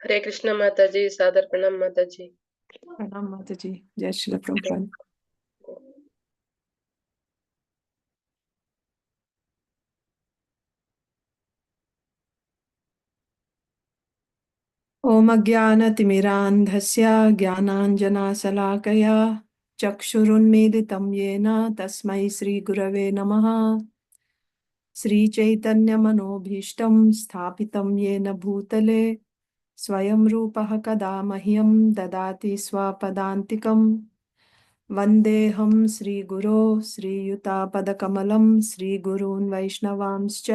हरे कृष्णा माता जी, सादर प्रणाम माता जी। प्रणाम माता जी। जय श्री प्रभुपाद। ओम अज्ञानतिमिरान्धस्य ज्ञानाञ्जनशलाकया चक्षुरुन्मीलितं येन तस्मै श्रीगुरवे नमः। श्रीचैतन्यमनोभीष्टं स्थापितं येन भूतले स्वयं रूपः कदा मह्यं ददाति स्वपदान्तिकं। वन्देऽहं श्रीगुरो श्रीयुतापदकमलं श्रीगुरून् वैष्णवांश्च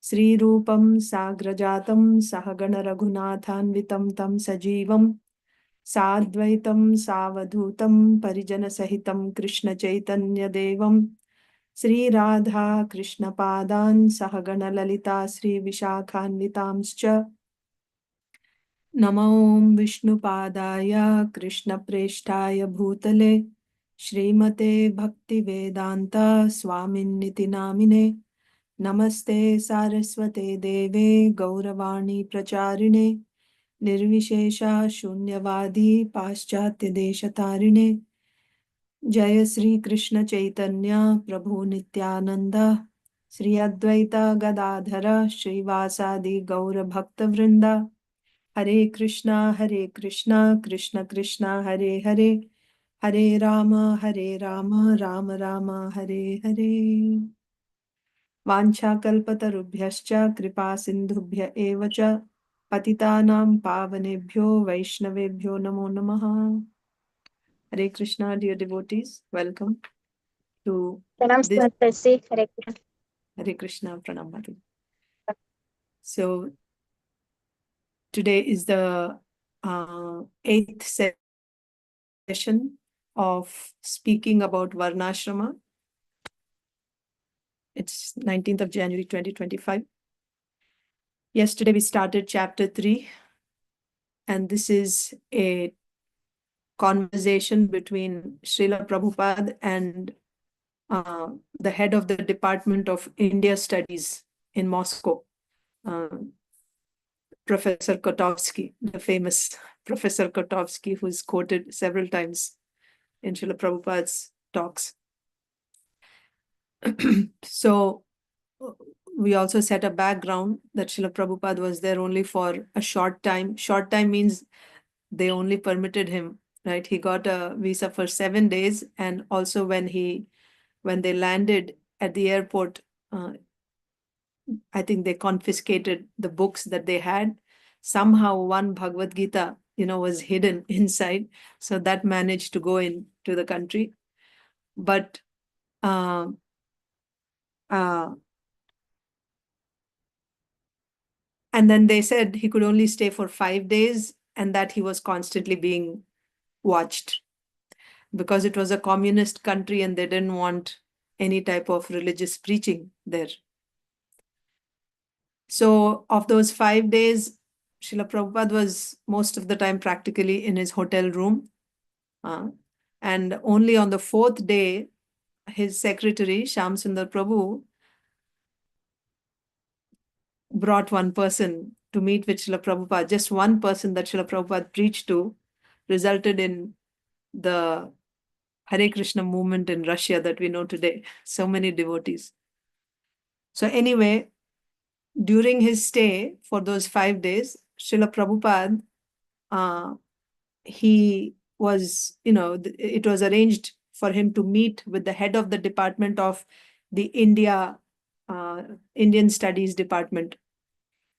श्रीरूपं साग्रजातं सहगण रघुनाथान्वितं तं सजीवं साद्वैतं सावधूतं परिजनसहितं कृष्णचैतन्यदेवं श्रीराधा कृष्णपादान् सहगण ललिता श्रीविशाखान्वितांश्च नमो विष्णुपादाय कृष्णप्रेष्ठाय भूतले श्रीमते भक्तिवेदान्ता स्वामिन्निति नामिने नमस्ते सारस्वते देवे गौरवाणी प्रचारिणे निर्विशेषा शून्यवादी पाश्चात्यदेशतारिणे जय श्री कृष्ण चैतन्य प्रभु नित्यानंद श्री अद्वैत गदाधर श्रीवासादि गौर भक्तवृंद हरे कृष्णा कृष्ण कृष्णा हरे हरे हरे राम राम राम हरे हरे। वाञ्छाकल्पतरुभ्यश्च कृपा सिन्धुभ्य एव च पतितानां पावनेभ्यो वैष्णवेभ्यो नमो नमः। Hare Krishna, dear devotees, welcome to this Hare Krishna Pranam Mataji. So today is the 8th session of speaking about Varnasrama. It's 19th of January 2025. Yesterday we started chapter 3, and this is a conversation between Srila Prabhupada and the head of the Department of India Studies in Moscow, Professor KOTOVSKY, the famous Professor KOTOVSKY, who is quoted several times in Srila Prabhupada's talks. So we also set a background that Srila Prabhupada was there only for a short time. Short time means they only permitted him, right? He got a visa for 7 days, and also when they landed at the airport, I think they confiscated the books that they had. Somehow one Bhagavad Gita, was hidden inside, so that managed to go into the country. But and then they said he could only stay for 5 days, and that he was constantly being watched because it was a communist country and they didn't want any type of religious preaching there. So of those 5 days, Srila Prabhupada was most of the time practically in his hotel room. And only on the 4th day, his secretary, Shyam Sundar Prabhu, brought one person to meet with Srila Prabhupada. Just one person that Srila Prabhupada preached to resulted in the Hare Krishna movement in Russia that we know today. So many devotees. So anyway, during his stay for those 5 days, Srila Prabhupada, he was, it was arranged for him to meet with the head of the department of the Indian Studies Department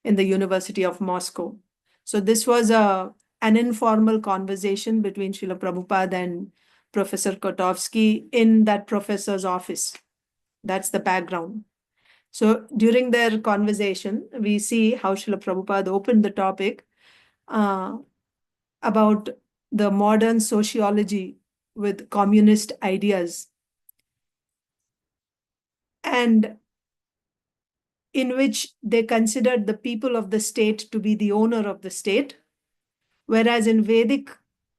in the University of Moscow. So this was an informal conversation between Srila Prabhupada and Professor KOTOVSKY in that professor's office. That's the background. So during their conversation, we see how Srila Prabhupada opened the topic about the modern sociology with communist ideas, and in which they considered the people of the state to be the owner of the state, whereas in Vedic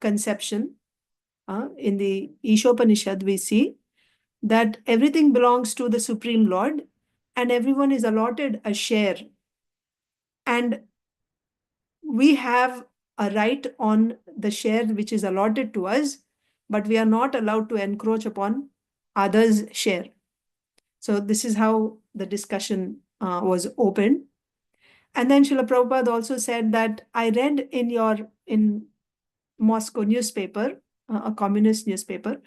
conception, in the Ishopanishad, we see that everything belongs to the Supreme Lord, and everyone is allotted a share. And we have a right on the share which is allotted to us, but we are not allowed to encroach upon others' share. So this is how the discussion was opened. And then Srila Prabhupada also said that I read in Moscow newspaper, a communist newspaper,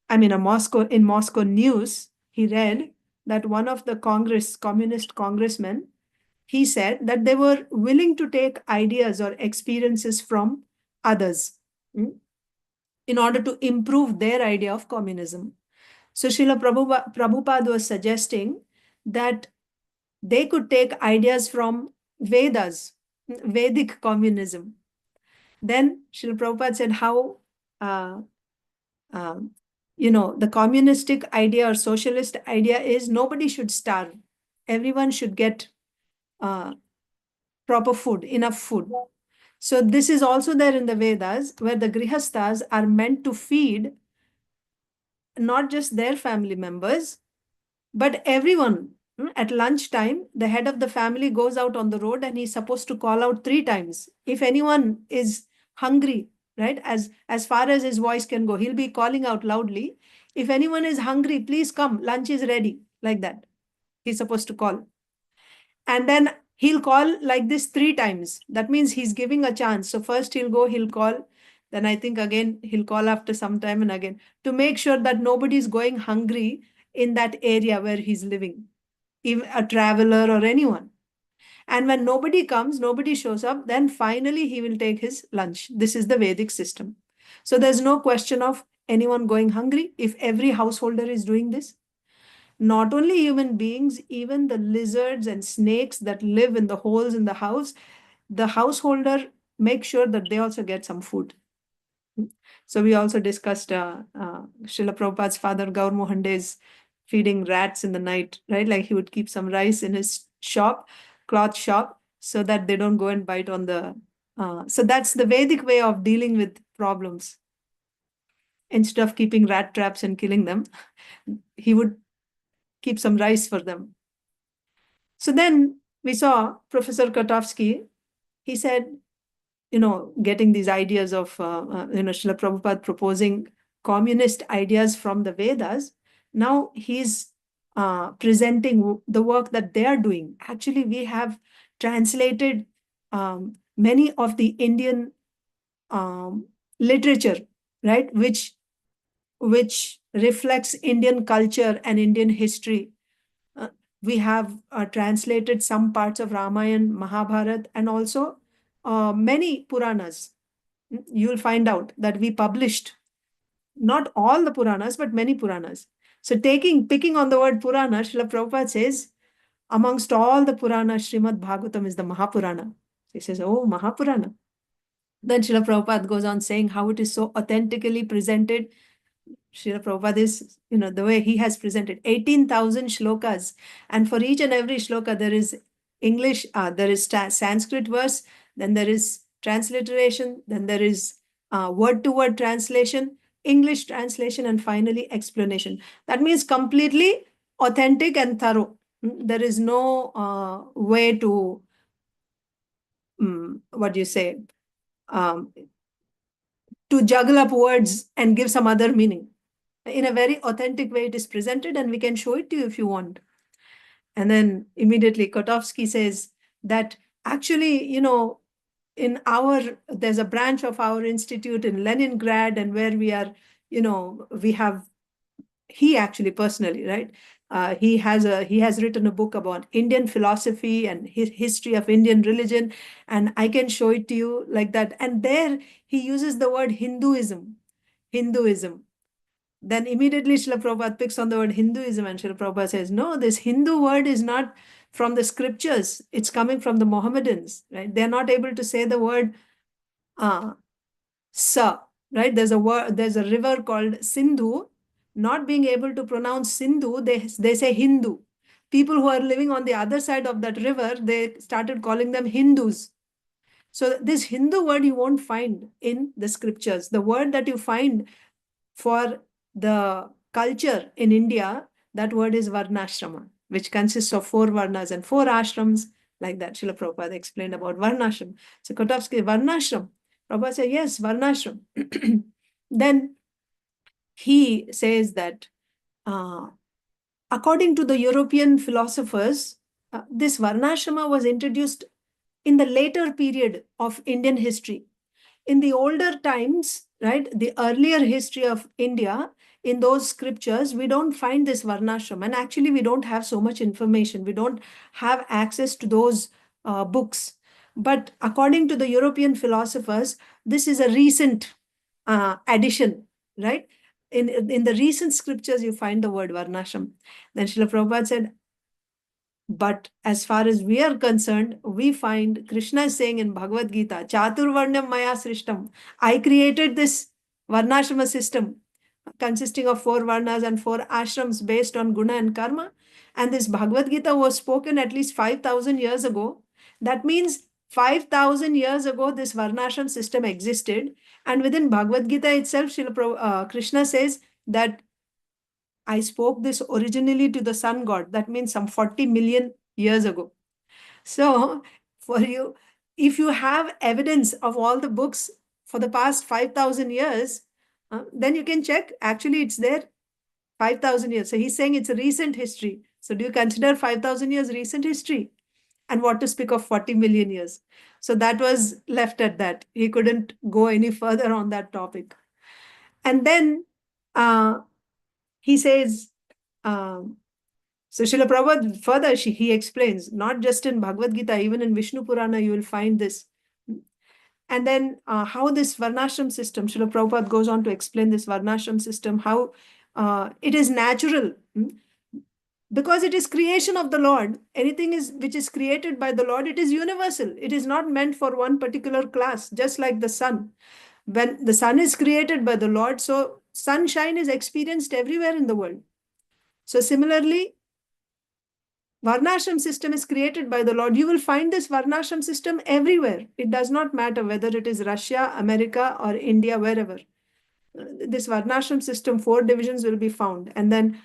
in Moscow news, he read that one of the communist congressmen, he said that they were willing to take ideas or experiences from others in order to improve their idea of communism. So Srila Prabhupada was suggesting that they could take ideas from Vedas, Vedic communism. Then Srila Prabhupada said how, the communistic idea or socialist idea is nobody should starve. Everyone should get proper food, enough food. So this is also there in the Vedas, where the grihasthas are meant to feed not just their family members, but everyone. At lunchtime, the head of the family goes out on the road and he's supposed to call out 3 times. If anyone is hungry, right, as far as his voice can go, he'll be calling out loudly. If anyone is hungry, please come, lunch is ready, like that. He's supposed to call. And then he'll call like this 3 times. That means he's giving a chance. So first he'll go, he'll call. Then I think again, he'll call after some time and again, to make sure that nobody's going hungry in that area where he's living, even a traveler or anyone. And when nobody comes, nobody shows up, then finally he will take his lunch. This is the Vedic system. So there's no question of anyone going hungry if every householder is doing this. Not only human beings, even the lizards and snakes that live in the holes in the house, the householder makes sure that they also get some food. So we also discussed Srila Prabhupada's father, Gaur Mohan Dey's feeding rats in the night, right? Like he would keep some rice in his shop, cloth shop, so that they don't go and bite on the... so that's the Vedic way of dealing with problems. Instead of keeping rat traps and killing them, he would keep some rice for them. So then we saw Professor KOTOVSKY. He said, getting these ideas of, Srila Prabhupada proposing communist ideas from the Vedas. Now he's presenting the work that they are doing. Actually, we have translated many of the Indian literature, right, which reflects Indian culture and Indian history. We have translated some parts of Ramayana, Mahabharata, and also many Puranas. You'll find out that we published not all the Puranas, but many Puranas. So picking on the word Purana, Srila Prabhupada says, amongst all the Puranas, Srimad Bhagavatam is the Mahapurana. He says, oh, Mahapurana. Then Srila Prabhupada goes on saying how it is so authentically presented. Srila Prabhupada is, the way he has presented 18,000 shlokas. And for each and every shloka, there is English, there is Sanskrit verse, then there is transliteration, then there is word-to-word translation, English translation, and finally explanation. That means completely authentic and thorough. There is no way to, what do you say, to juggle up words and give some other meaning. In a very authentic way, it is presented, and we can show it to you if you want. And then immediately KOTOVSKY says that actually, there's a branch of our institute in Leningrad, and where we are, he actually personally, right? He has written a book about Indian philosophy and history of Indian religion, and I can show it to you like that. And there he uses the word Hinduism. Then immediately Srila Prabhupada picks on the word Hinduism, and Srila Prabhupada says, no, this Hindu word is not from the scriptures. It's coming from the Mohammedans, right? They're not able to say the word sa, right? There's a river called Sindhu. Not being able to pronounce Sindhu, they say Hindu. People who are living on the other side of that river, they started calling them Hindus. So this Hindu word you won't find in the scriptures. The word that you find for the culture in India, that word is Varnasrama. which consists of 4 varnas and 4 ashrams, like that. Srila Prabhupada explained about Varnashram. So KOTOVSKY, Varnashram. Prabhupada said, yes, Varnashram. Then he says that according to the European philosophers, this Varnashrama was introduced in the later period of Indian history. In the older times, right, the earlier history of India, in those scriptures, we don't find this Varnashram. And actually, we don't have so much information. We don't have access to those books. But according to the European philosophers, this is a recent addition, right? In the recent scriptures, you find the word Varnashram. Then Srila Prabhupada said, but as far as we are concerned, we find Krsna is saying in Bhagavad Gita, Chaturvarnyam Maya Srishtam. I created this Varnashrama system consisting of 4 varnas and 4 ashrams based on guna and karma. And this Bhagavad Gita was spoken at least 5,000 years ago. That means 5,000 years ago, this Varnashram system existed. And within Bhagavad Gita itself, Krsna says that I spoke this originally to the sun god. That means some 40 million years ago. So for you, if you have evidence of all the books for the past 5,000 years, then you can check. Actually, it's there 5,000 years. So he's saying it's a recent history. So do you consider 5,000 years recent history? And what to speak of 40 million years? So that was left at that. He couldn't go any further on that topic. And then he says, so Srila Prabhupada further, he explains, not just in Bhagavad Gita, even in Vishnu Purana, you will find this. And then how this Varnashram system, Srila Prabhupada goes on to explain this Varnashram system, how it is natural. Because it is creation of the Lord. Anything which is created by the Lord, it is universal. It is not meant for one particular class, just like the sun. When the sun is created by the Lord, so sunshine is experienced everywhere in the world. So similarly, Varnashram system is created by the Lord. You will find this Varnashram system everywhere. It does not matter whether it is Russia, America, or India, wherever. This Varnashram system, 4 divisions will be found. And then,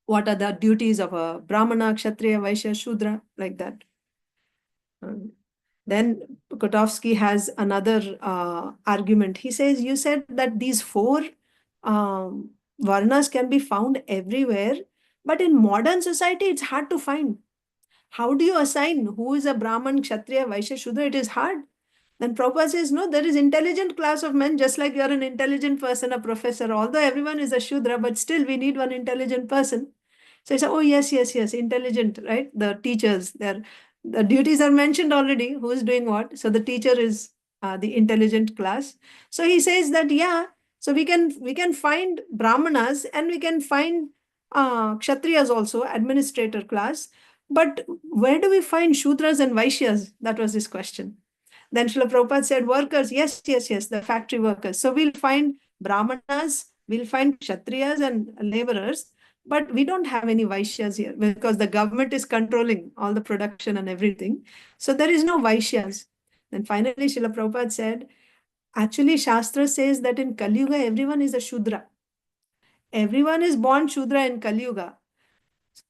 what are the duties of a Brahmana, Kshatriya, Vaishya, Shudra, like that. Then KOTOVSKY has another argument. He says, you said that these 4 varnas can be found everywhere, but in modern society, it's hard to find. How do you assign who is a Brahman, Kshatriya, Vaishya, Shudra? It is hard. Then Prabhupada says, no, there is intelligent class of men, just like you're an intelligent person, a professor. Although everyone is a Shudra, but still we need one intelligent person. So he said, oh, yes, intelligent, right? The teachers, the duties are mentioned already. Who is doing what? So the teacher is the intelligent class. So he says that, yeah, so we can find Brahmanas and we can find Kshatriyas also, administrator class. But where do we find Shudras and Vaishyas? That was his question. Then Srila Prabhupada said, workers, yes, the factory workers. So we'll find Brahmanas, we'll find Kshatriyas and laborers, but we don't have any Vaishyas here because the government is controlling all the production and everything. So there is no Vaishyas. Then finally, Srila Prabhupada said, actually, Shastra says that in Kali Yuga, everyone is a Shudra. Everyone is born Shudra in Kali Yuga.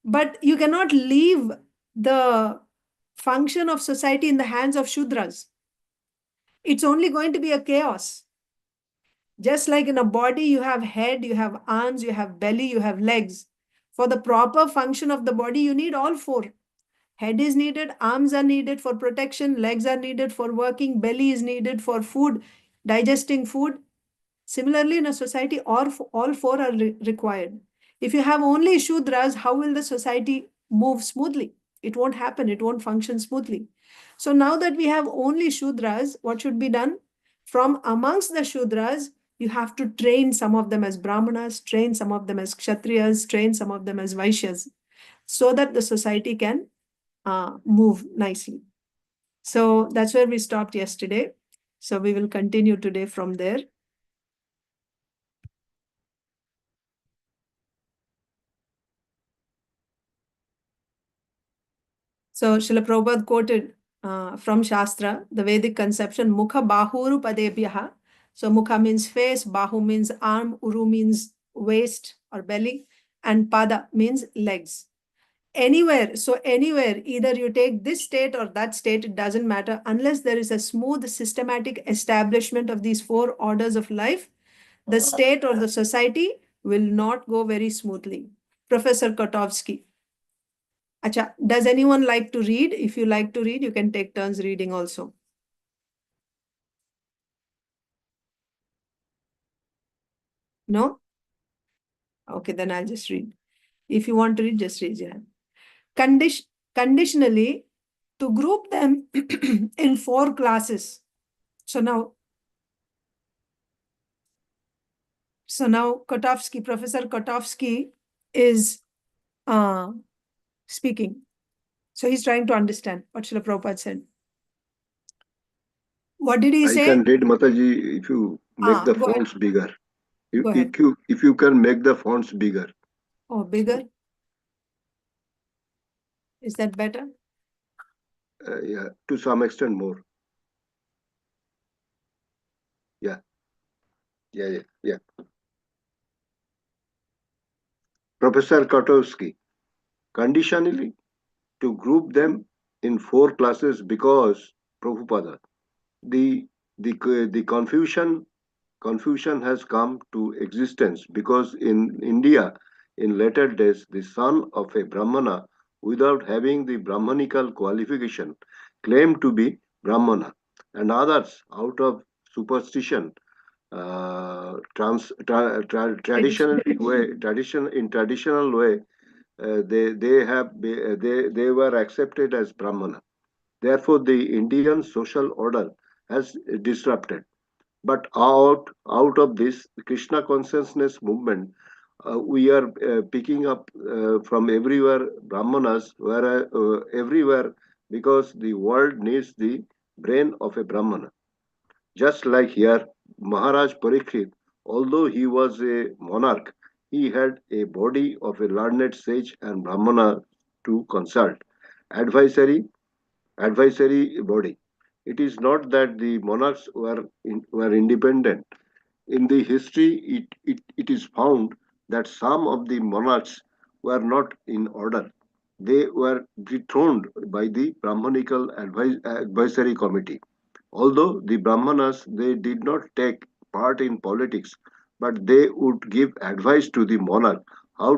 But you cannot leave the function of society in the hands of Shudras. It's only going to be a chaos. Just like in a body, you have head, you have arms, you have belly, you have legs. For the proper function of the body, you need all 4. Head is needed, arms are needed for protection, legs are needed for working, belly is needed for food, digesting food. Similarly, in a society, all 4 are required. If you have only Shudras, how will the society move smoothly? It won't happen. It won't function smoothly. So now that we have only Shudras, what should be done? From amongst the Shudras, you have to train some of them as Brahmanas, train some of them as Kshatriyas, train some of them as Vaishyas, so that the society can move nicely. So that's where we stopped yesterday. So we will continue today from there. So Srila Prabhupada quoted from Shastra, the Vedic conception, Mukha Bahuru Padebhyaha. So Mukha means face, Bahu means arm, Uru means waist or belly, and pada means legs. Anywhere, so anywhere, either you take this state or that state, it doesn't matter, unless there is a smooth, systematic establishment of these four orders of life, the state or the society will not go very smoothly. Professor KOTOVSKY. Acha, does anyone like to read? If you like to read, you can take turns reading also. No? Okay, then I'll just read. If you want to read, just raise your hand. Conditionally, to group them in four classes. So now KOTOVSKY, Professor KOTOVSKY is speaking. So he's trying to understand what Srila Prabhupada said. What did he I say? can read, Mataji, if you make the Go ahead. fonts bigger. Go ahead. If you can make the fonts bigger. Oh, bigger? Is that better? Yeah, to some extent more. Yeah. Professor KOTOVSKY, conditionally to group them in four classes because Prabhupada, the confusion has come to existence because in India, in later days, the son of a Brahmana, without having the Brahmanical qualification, claimed to be Brahmana, and others, out of superstition, traditional way, they were accepted as Brahmana. Therefore, the Indian social order has disrupted. But out of this Krishna consciousness movement, we are picking up from everywhere Brahmanas, everywhere, because the world needs the brain of a Brahmana. Just like here, Maharaj Parikshit, although he was a monarch, he had a body of a learned sage and Brahmana to consult. Advisory body. It is not that the monarchs were independent. In the history, it is found that some of the monarchs were not in order. They were dethroned by the Brahmanical advisory committee. Although the Brahmanas, they did not take part in politics, but they would give advice to the monarch I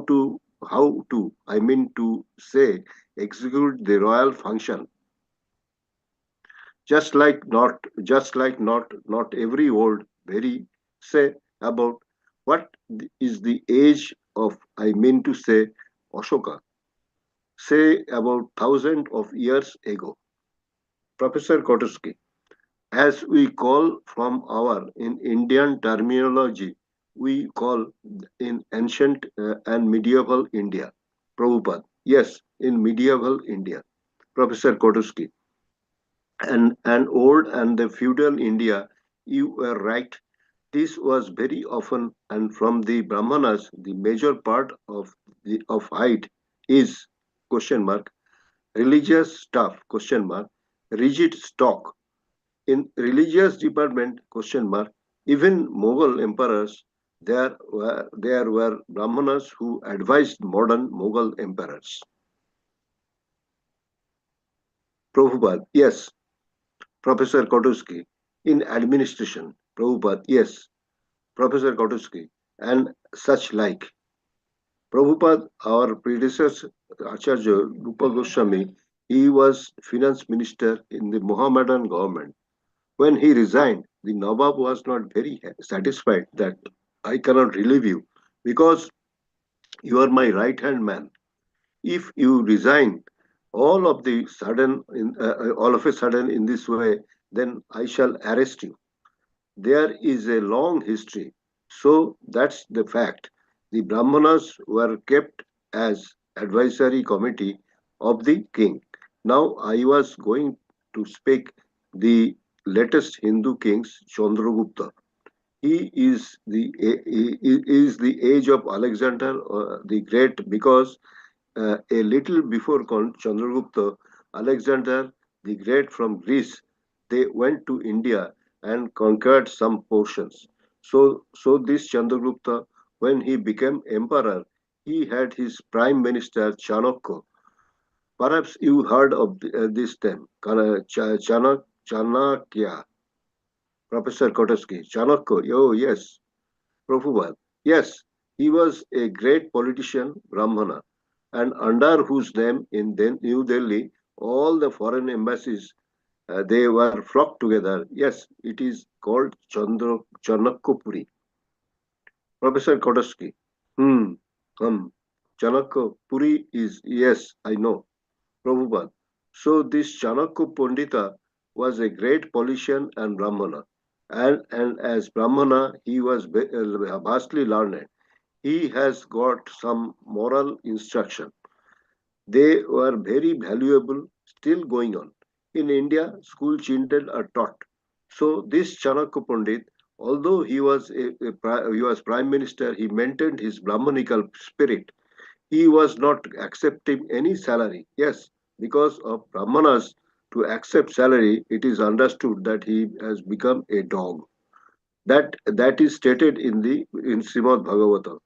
mean to say, execute the royal function. Not every old very say about what is the age of, I mean to say, Ashoka, say about thousand of years ago. Professor KOTOVSKY, as we call from our in Indian terminology, we call in ancient and medieval India. Prabhupada, yes, in medieval India. Professor KOTOVSKY, and old and the feudal India, you were right. This was very often, and from the Brahmanas, the major part of height is question mark religious stuff question mark rigid stock in religious department question mark even Mughal emperors there were Brahmanas who advised modern Mughal emperors. Prabhupada, yes. Professor KOTOVSKY, in administration. Prabhupada, yes. Professor KOTOVSKY, and such like. Prabhupada, our predecessor, Acharya Rupa Goswami, he was finance minister in the Mohammedan government. When he resigned, the Nawab was not very satisfied that I cannot relieve you because you are my right hand man. If you resign all of a sudden in this way, then I shall arrest you. There is a long history. So that's the fact. The Brahmanas were kept as advisory committee of the king. Now I was going to speak the latest Hindu kings, Chandragupta. He is the age of Alexander the Great because a little before Chandragupta, Alexander the Great from Greece, they went to India and conquered some portions. So this Chandragupta, when he became emperor, he had his prime minister Chanakya. Perhaps you heard of this name, Chanakya, Professor KOTOVSKY. Chanakya, oh yes, Prabhupada. Yes, he was a great politician, Brahmana, and under whose name in New Delhi, all the foreign embassies, they were flocked together. Yes, it is called Chanakya. Professor KOTOVSKY. Hmm. Chanakya Puri is, yes, I know. Prabhupada. So this Chanakya Pandita was a great politician and Brahmana. And as Brahmana, he was vastly learned. He has got some moral instruction. They were very valuable, still going on. In India, school children are taught. So this Chanakya Pandit, although he was he was prime minister, he maintained his Brahmanical spirit. He was not accepting any salary. Yes, because of Brahmanas to accept salary, it is understood that he has become a dog. That is stated in Srimad Bhagavatam.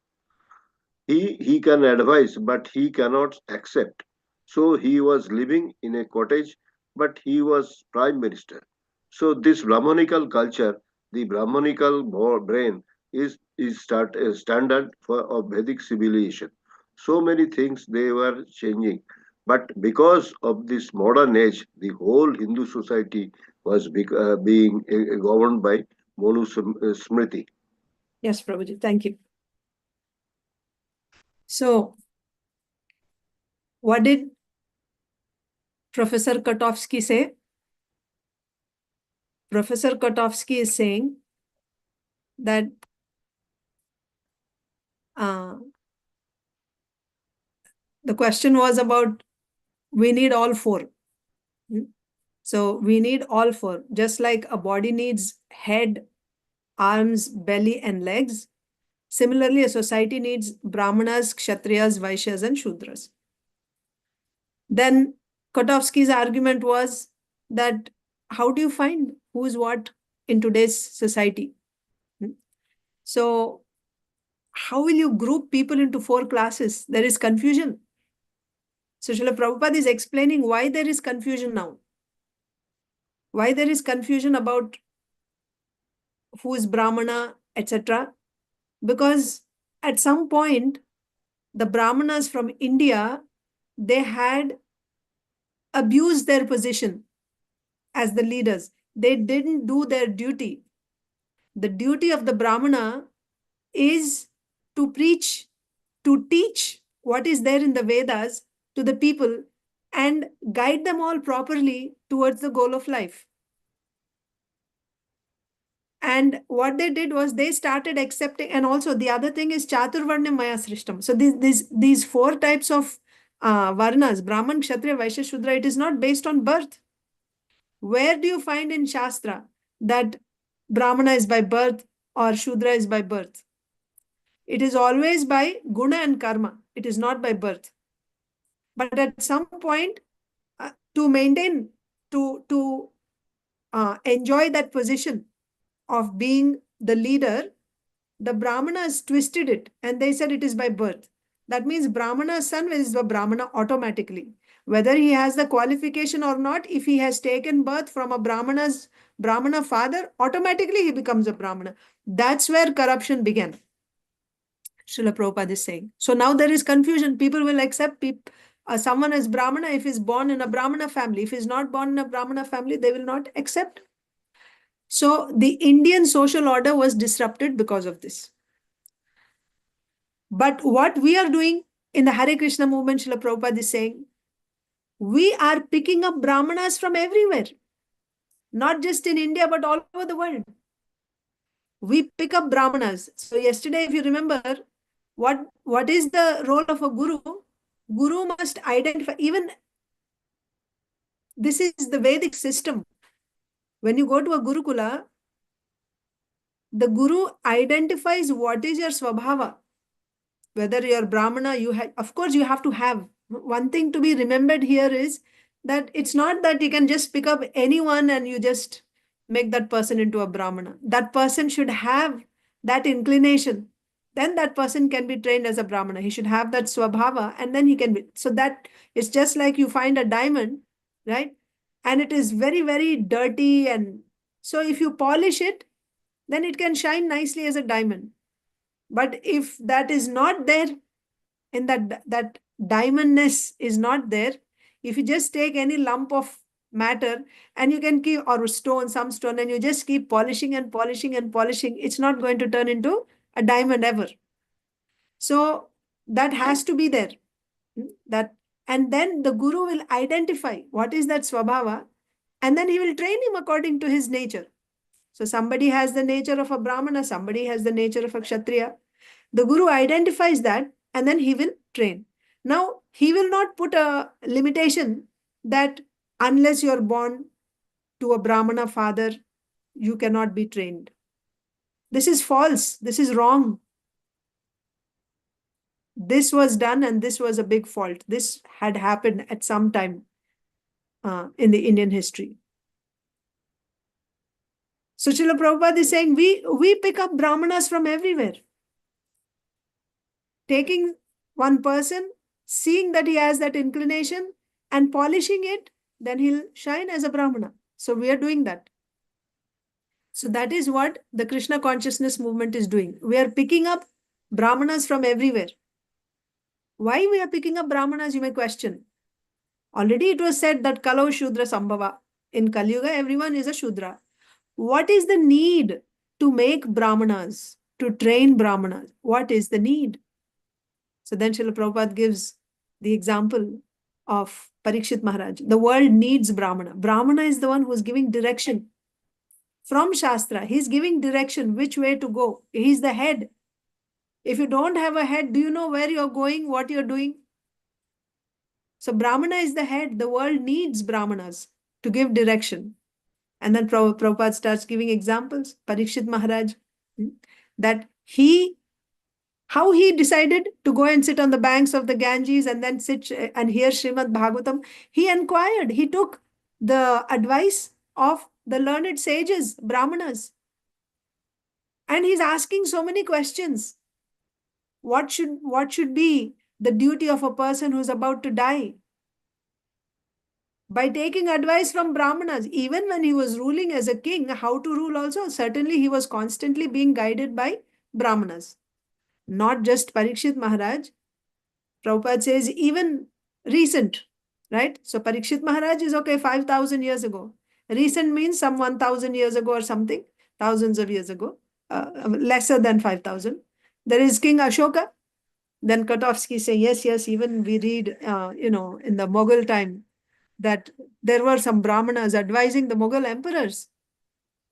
He can advise, but he cannot accept. So he was living in a cottage, but he was prime minister. So this Brahmanical culture, the Brahmanical brain is standard for of Vedic civilization. So many things they were changing, but because of this modern age, the whole Hindu society was being governed by Monu Smriti. Yes, Prabhuji, thank you. So, what did Professor KOTOVSKY say? Professor KOTOVSKY is saying that the question was about we need all four. So we need all four. Just like a body needs head, arms, belly, and legs, similarly, a society needs brahmanas, kshatriyas, vaisyas, and shudras. Then KOTOVSKY's argument was that how do you find who's what in today's society? So how will you group people into four classes? There is confusion. So Srila Prabhupada is explaining why there is confusion now. Why there is confusion about who is Brahmana, etc. Because at some point, the Brahmanas from India, they had abused their position as the leaders. They didn't do their duty. The duty of the Brahmana is to preach, to teach what is there in the Vedas to the people and guide them all properly towards the goal of life. And what they did was they started accepting, and also the other thing is Chaturvarna Maya Srishtam. So these four types of varnas, Brahman, Kshatriya, Vaishya, Shudra, it is not based on birth. Where do you find in Shastra that Brahmana is by birth or Shudra is by birth? It is always by guna and karma. It is not by birth. But at some point, to maintain, to enjoy that position of being the leader, the Brahmanas twisted it and they said it is by birth. That means Brahmana's son is a Brahmana automatically. Whether he has the qualification or not, if he has taken birth from a Brahmana father, automatically he becomes a Brahmana. That's where corruption began. Srila Prabhupada is saying. So now there is confusion. People will accept someone as Brahmana if he's born in a Brahmana family. If he's not born in a Brahmana family, they will not accept. So the Indian social order was disrupted because of this. But what we are doing in the Hare Krishna movement, Srila Prabhupada is saying, we are picking up Brahmanas from everywhere. Not just in India, but all over the world. We pick up Brahmanas. So yesterday, if you remember, what is the role of a guru? Guru must identify, even this is the Vedic system. When you go to a Gurukula, the guru identifies what is your swabhava. Whether you're Brahmana, of course you have to have. One thing to be remembered here is that it's not that you can just pick up anyone and you just make that person into a Brahmana. That person should have that inclination then that person can be trained as a Brahmana. He should have that swabhava, and then he can be. So that it's just like you find a diamond, right? And it is very, very dirty. And so if you polish it, then it can shine nicely as a diamond. But if that is not there, in that diamondness is not there, if you just take any lump of matter and you can keep, or some stone, and you just keep polishing and polishing and polishing, it's not going to turn into a diamond ever. So that has to be there. That, and then the guru will identify what is that swabhava, and then he will train him according to his nature. So somebody has the nature of a Brahmana, somebody has the nature of a Kshatriya. The guru identifies that, and then he will train. Now, he will not put a limitation that unless you're born to a Brahmana father, you cannot be trained. This is false. This is wrong. This was done, and this was a big fault. This had happened at some time in the Indian history. So Srila Prabhupada is saying, we pick up Brahmanas from everywhere. Taking one person, seeing that he has that inclination and polishing it, then he'll shine as a Brahmana. So we are doing that. So that is what the Krishna consciousness movement is doing. We are picking up Brahmanas from everywhere. Why we are picking up Brahmanas, you may question. Already it was said that Kalau Shudra Sambhava. In Kali Yuga, everyone is a Shudra. What is the need to make Brahmanas, to train Brahmanas? What is the need? So then Srila Prabhupada gives the example of Parikshit Maharaj. The world needs Brahmana. Brahmana is the one who is giving direction. From Shastra, he's giving direction, which way to go. He's the head. If you don't have a head, do you know where you're going, what you're doing? So Brahmana is the head. The world needs Brahmanas to give direction. And then Prabhupada starts giving examples. Parikshit Maharaj, that how he decided to go and sit on the banks of the Ganges and then sit and hear Srimad Bhagavatam. He inquired. He took the advice of the learned sages, Brahmanas. And he's asking so many questions. What should be the duty of a person who's about to die? By taking advice from Brahmanas, even when he was ruling as a king, how to rule also, certainly he was constantly being guided by Brahmanas. Not just Parikshit Maharaj. Prabhupada says even recent, right? So Parikshit Maharaj is okay 5,000 years ago. Recent means some 1,000 years ago or something, thousands of years ago, lesser than 5,000. There is King Ashoka. Then KOTOVSKY say, yes, even we read, in the Mughal time, that there were some Brahmanas advising the Mughal emperors.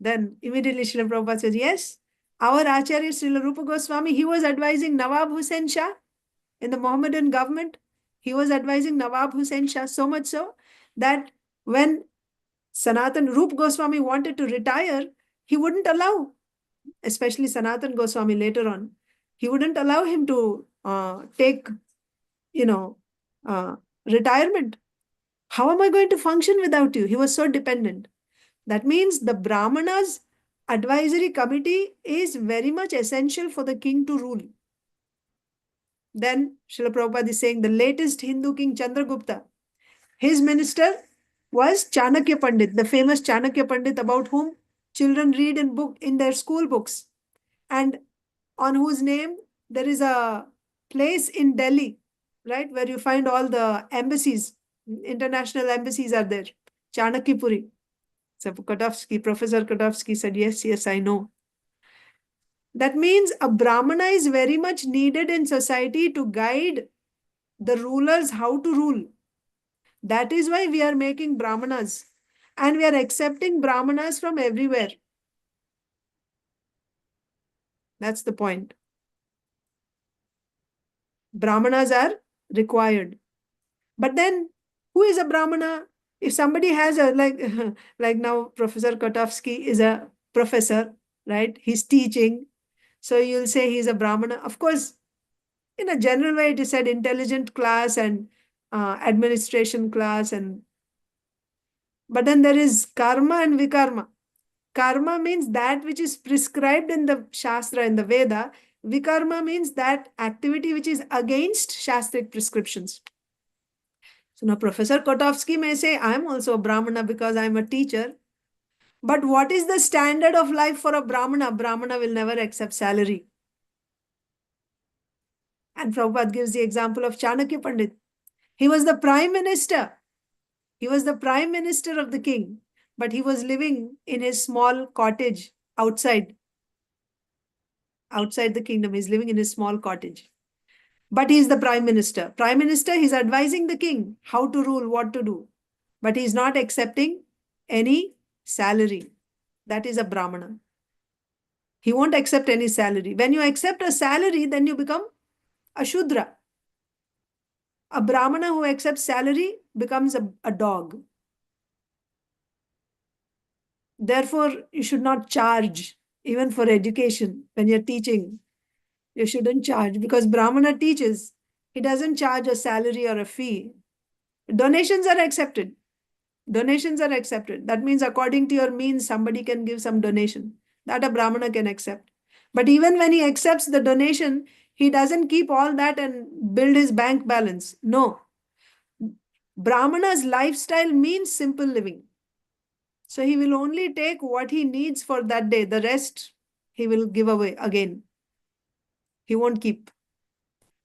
Then immediately Srila Prabhupada says, yes, our Acharya Srila Rupa Goswami, he was advising Nawab Hussain Shah in the Mohammedan government. He was advising Nawab Hussain Shah, so much so that when Sanatan Rupa Goswami wanted to retire, he wouldn't allow, especially Sanatan Goswami later on, he wouldn't allow him to take, retirement. How am I going to function without you? He was so dependent. That means the Brahmanas advisory committee is very much essential for the king to rule. Then Srila Prabhupada is saying the latest Hindu king Chandragupta, his minister was Chanakya Pandit, the famous Chanakya Pandit about whom children read in their school books, and on whose name there is a place in Delhi, right, where you find all the embassies, international embassies are there, Chanakyapuri. So Professor KOTOVSKY said, yes, I know. That means a Brahmana is very much needed in society to guide the rulers how to rule. That is why we are making Brahmanas, and we are accepting Brahmanas from everywhere. That's the point. Brahmanas are required. But then, who is a Brahmana? If somebody has like now Professor KOTOVSKY is a professor, right? He's teaching. So you'll say he's a Brahmana. Of course, in a general way, it is said intelligent class and administration class. But then there is karma and vikarma. Karma means that which is prescribed in the Shastra, in the Veda. Vikarma means that activity which is against Shastric prescriptions. So now Professor KOTOVSKY may say, I am also a Brahmana because I am a teacher. But what is the standard of life for a Brahmana? Brahmana will never accept salary. And Prabhupada gives the example of Chanakya Pandit. He was the prime minister. He was the prime minister of the king. But he was living in his small cottage outside the kingdom. He's living in his small cottage. But he is the prime minister. Prime minister, he's advising the king how to rule, what to do. But he's not accepting any salary. That is a Brahmana. He won't accept any salary. When you accept a salary, then you become a Shudra. A Brahmana who accepts salary becomes a dog. Therefore, you should not charge, even for education. When you're teaching, you shouldn't charge, because Brahmana teaches. He doesn't charge a salary or a fee. Donations are accepted. Donations are accepted. That means according to your means, somebody can give some donation. That a Brahmana can accept. But even when he accepts the donation, he doesn't keep all that and build his bank balance. No. Brahmana's lifestyle means simple living. So he will only take what he needs for that day. The rest he will give away again. He won't keep.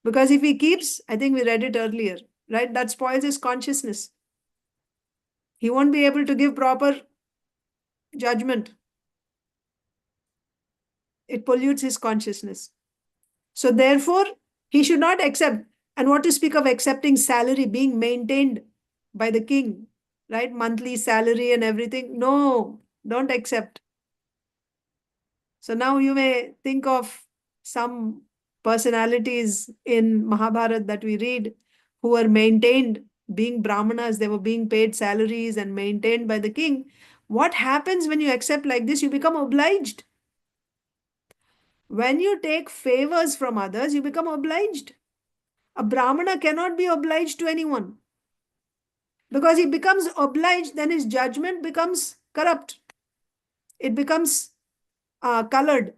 Because if he keeps, I think we read it earlier, right? That spoils his consciousness. He won't be able to give proper judgment. It pollutes his consciousness. So therefore, he should not accept. And what to speak of accepting salary being maintained by the king, right? Monthly salary and everything. No, don't accept. So now you may think of some personalities in Mahabharata that we read who were maintained, being Brahmanas, they were being paid salaries and maintained by the king. What happens when you accept like this? You become obliged. When you take favors from others, you become obliged. A Brahmana cannot be obliged to anyone. Because he becomes obliged, then his judgment becomes corrupt. It becomes colored.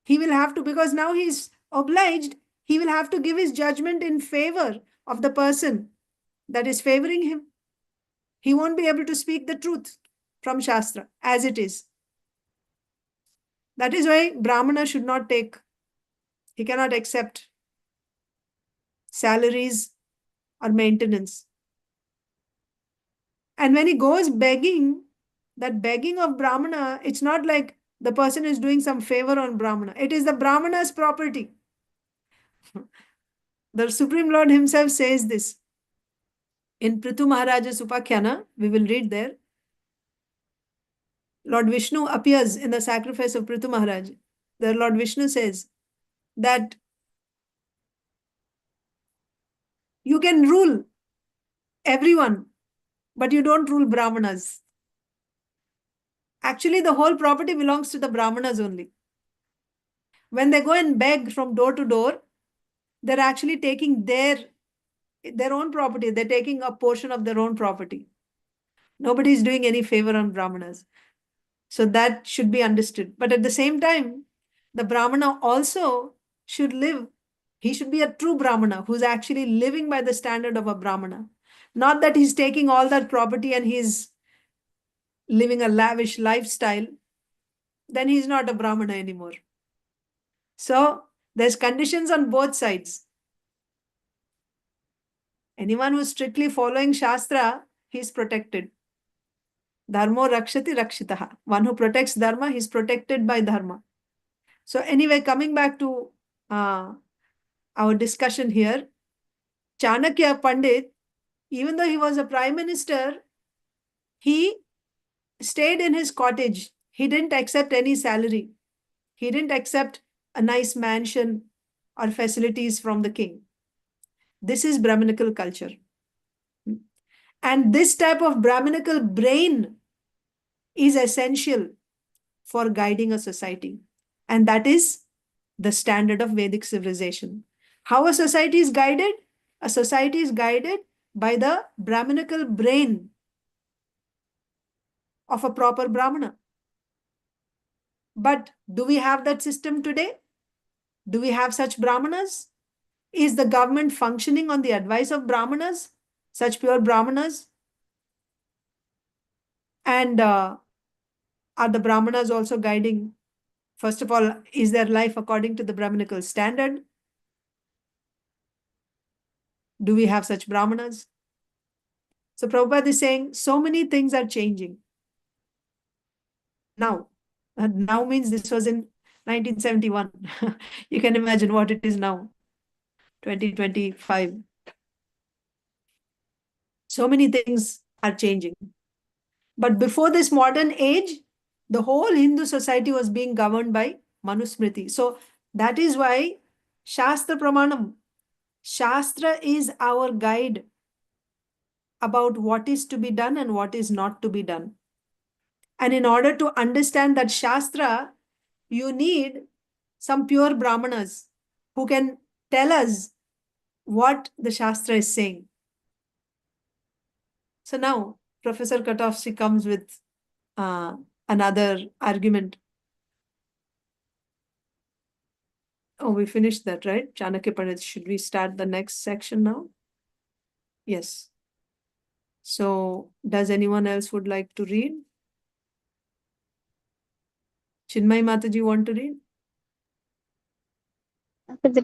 He will have to, because now he's obliged, he will have to give his judgment in favor of the person that is favoring him. He won't be able to speak the truth from Shastra as it is. That is why Brahmana should not take, he cannot accept salaries or maintenance. And when he goes begging, that begging of Brahmana, it's not like the person is doing some favor on Brahmana. It is the Brahmana's property. The Supreme Lord himself says this. In Prithu Maharaja's Upakhyana, we will read there. Lord Vishnu appears in the sacrifice of Prithu Maharaj. The Lord Vishnu says that you can rule everyone, but you don't rule Brahmanas. Actually, the whole property belongs to the Brahmanas only. When they go and beg from door to door, they're actually taking their own property. They're taking a portion of their own property. Nobody is doing any favor on Brahmanas. So that should be understood. But at the same time, the Brahmana also should live. He should be a true Brahmana who's actually living by the standard of a Brahmana. Not that he's taking all that property and he's living a lavish lifestyle. Then he's not a Brahmana anymore. So there's conditions on both sides. Anyone who's strictly following Shastra, he's protected. Dharmo rakshati rakshitaha. One who protects Dharma, he's protected by Dharma. So anyway, coming back to our discussion here, Chanakya Pandit, even though he was a prime minister, he stayed in his cottage. He didn't accept any salary. He didn't accept a nice mansion or facilities from the king. This is Brahminical culture. And this type of Brahminical brain is essential for guiding a society. And that is the standard of Vedic civilization. How a society is guided? A society is guided by the Brahminical brain of a proper Brahmana. But do we have that system today? Do we have such brahmanas? Is the government functioning on the advice of brahmanas, such pure brahmanas? And are the brahmanas also guiding? First of all, is their life according to the Brahminical standard? Do we have such brahmanas? So Prabhupada is saying so many things are changing. Now means this was in 1971. You can imagine what it is now, 2025. So many things are changing. But before this modern age, the whole Hindu society was being governed by Manusmriti. So that is why Shastra Pramanam, Shastra is our guide about what is to be done and what is not to be done. And in order to understand that Shastra, you need some pure Brahmanas who can tell us what the Shastra is saying. So now Professor KOTOVSKY comes with another argument. Oh, we finished that, right? Chanakya Pandit, should we start the next section now? Yes. So does anyone else would like to read? Chinmay Mataji want to read?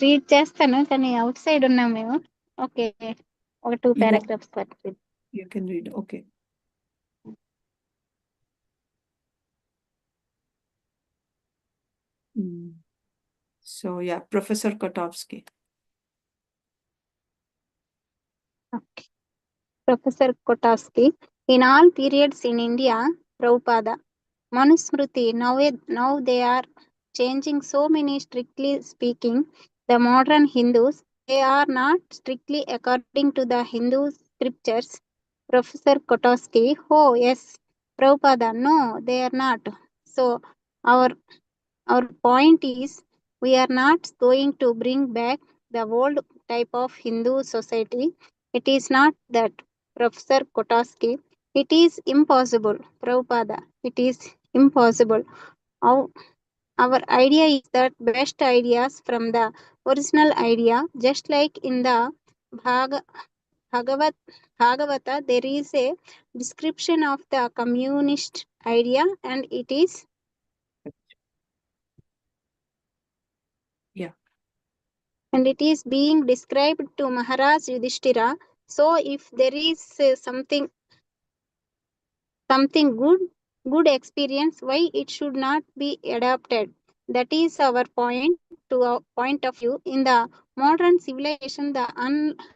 Read చేస్తాను కానీ out side ఉన్నాం మేము. Okay, ఒక 2 paragraphs వరకు. You can read, okay. So yeah, Professor KOTOVSKY. Okay. Professor KOTOVSKY. In all periods in India, Prabhupada, Manusmriti, now they are changing so many. Strictly speaking, the modern Hindus, they are not strictly according to the Hindu scriptures. Professor KOTOVSKY, oh yes, Prabhupada, no, they are not. So our point is, we are not going to bring back the old type of Hindu society. It is not that, Professor KOTOVSKY. It is impossible, Prabhupada. It is impossible. Our idea is that best ideas from the original idea, just like in the Bhagavata, there is a description of the communist idea, and it is and it is being described to Maharaj Yudhishthira. So if there is something good experience, why it should not be adopted? That is our point of view. In the modern civilization, the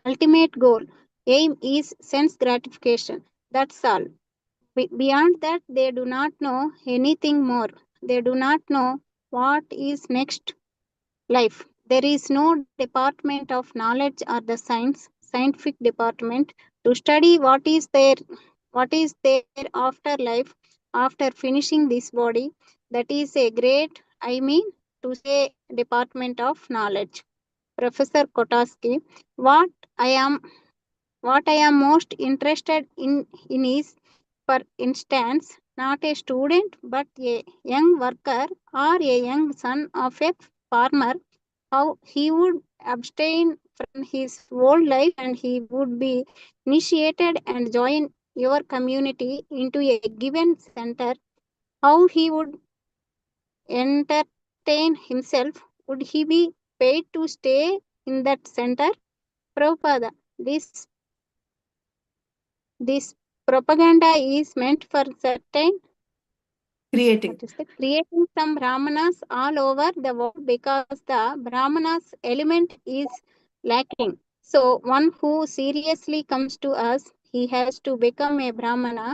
ultimate goal, aim is sense gratification. That's all. Beyond that, they do not know anything more. They do not know what is next life. There is no department of knowledge or the scientific department to study what is there after life, after finishing this body. That is a great, to say, department of knowledge. Professor KOTOVSKY, what I am most interested in is, for instance, not a student but a young worker or a young son of a farmer, how he would abstain from his whole life and he would be initiated and join your community into a given center. How he would entertain himself? Would he be paid to stay in that center? Prabhupada, this propaganda is meant for certain Creating some brahmanas all over the world, because the brahmanas element is lacking. So one who seriously comes to us, he has to become a brahmana.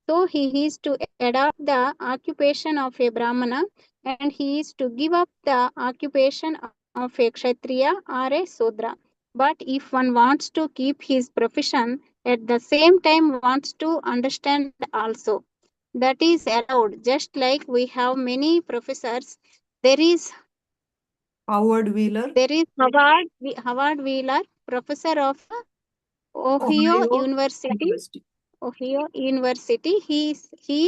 So he is to adopt the occupation of a brahmana, and he is to give up the occupation of a kshatriya or a sudra. But if one wants to keep his profession, at the same time wants to understand also, that is allowed. Just like we have many professors, there is Howard Wheeler, Howard Wheeler, professor of Ohio University. He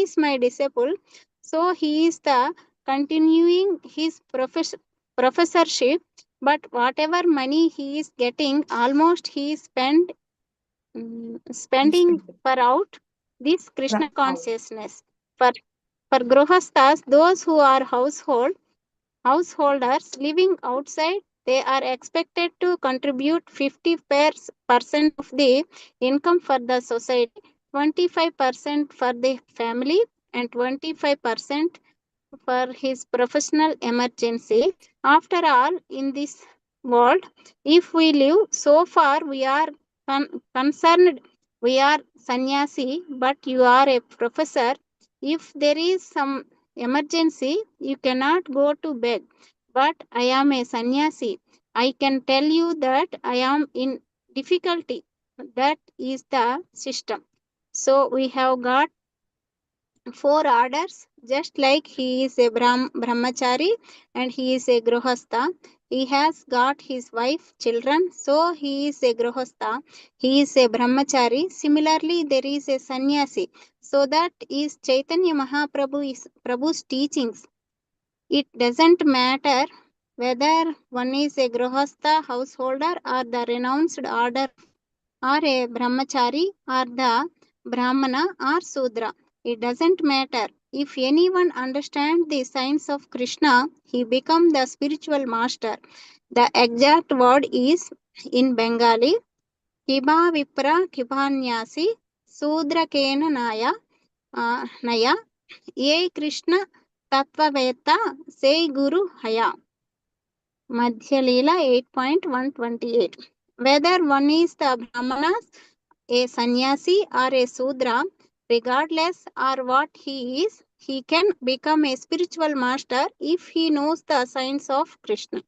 is my disciple. So he is the continuing his professorship But whatever money he is getting, almost he is spending for out this Krishna consciousness. For Grihasthas, those who are householders living outside, they are expected to contribute 50% of the income for the society, 25% for the family, and 25% for his professional emergency. After all, in this world, if we live so far, we are concerned, we are sannyasi, but you are a professor. If there is some emergency, you cannot go to bed. But I am a sannyasi. I can tell you that I am in difficulty. That is the system. So we have got 4 orders, just like he is a brahmachari and he is a grihastha. He has got his wife, children, so he is a grihastha. He is a brahmachari. Similarly, there is a sannyasi. So that is Chaitanya Mahaprabhu is Prabhu's teachings. It doesn't matter whether one is a grihastha householder or the renounced order or a brahmachari or the brahmana or sudra. It doesn't matter. If anyone understands the science of Krishna, he becomes the spiritual master. The exact word is in Bengali, Kiba Vipra Kibanyasi Sudra Kena Naya Ye Krishna Tattvaveta Say Guru Haya. Madhya Leela 8.128. Whether one is the brahmanas, a sannyasi, or a sudra, regardless or what he is, he can become a spiritual master if he knows the science of Krishna.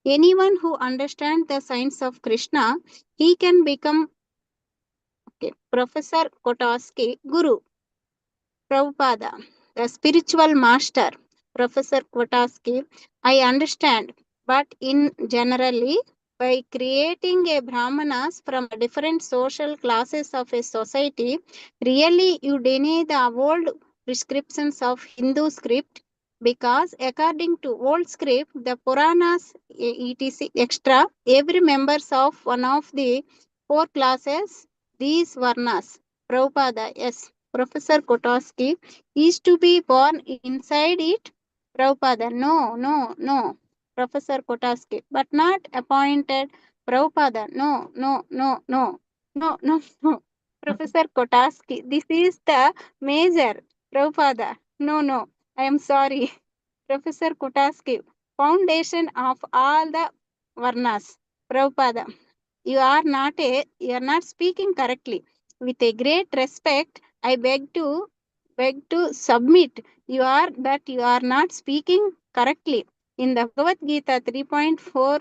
Anyone who understands the science of Krishna, he can become Professor KOTOVSKY, Guru. Prabhupada, the spiritual master, Professor KOTOVSKY, I understand, but in generally, by creating a brahmanas from different social classes of a society, really you deny the old prescriptions of Hindu script, because according to old script, the Puranas, etc. extra, every members of one of the 4 classes, these varnas. Prabhupada, yes. Professor KOTOVSKY is to be born inside it. Prabhupada, no. Professor KOTOVSKY, but not appointed. Prabhupada, no. Professor KOTOVSKY, this is the major. Prabhupada, no. I am sorry. Professor KOTOVSKY, foundation of all the varnas. Prabhupada, you are not speaking correctly. With a great respect, I beg to submit you are not speaking correctly. In the Bhagavad Gita 3.4,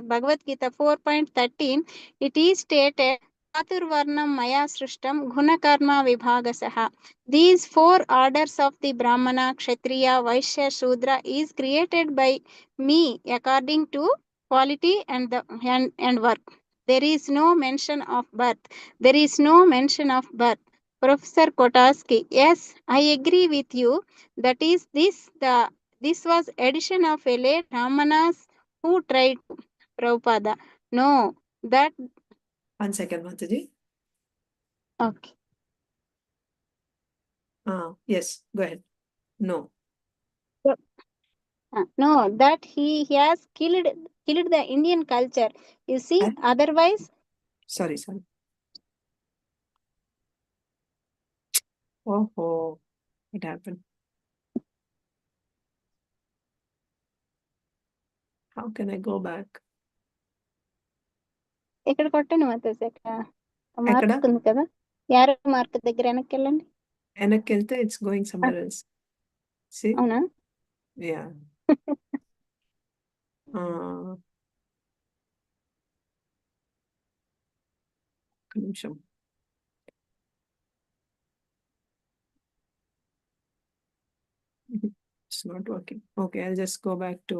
Bhagavad Gita 4.13, it is stated, Chaturvarnam Maya Srishtam Gunakarma Vibhagasaha. These 4 orders of the Brahmana, Kshatriya, Vaishya, Shudra is created by me according to quality and work. There is no mention of birth. There is no mention of birth. Professor KOTOVSKY, yes, I agree with you. That is this was addition of a late Brahmanas who tried to. Prabhupada. No, that 1 second, Mataji. okay. Yes, go ahead. No. No, that he has killed the Indian culture. You see, otherwise. Sorry. Oh, what happened? How can I go back? ఇక్కడ కొట్టండి మాతాజీ అక్కడ ఎక్కడ? Mark ఉంది కదా arrow mark దగ్గర వెనక్కి వెళ్ళండి వెనక్కి వెళ్తే it's going somewhere else. See? అవునా Yeah. ఒక్క నిమిషం. It's not working. Okay, I'll just go back to.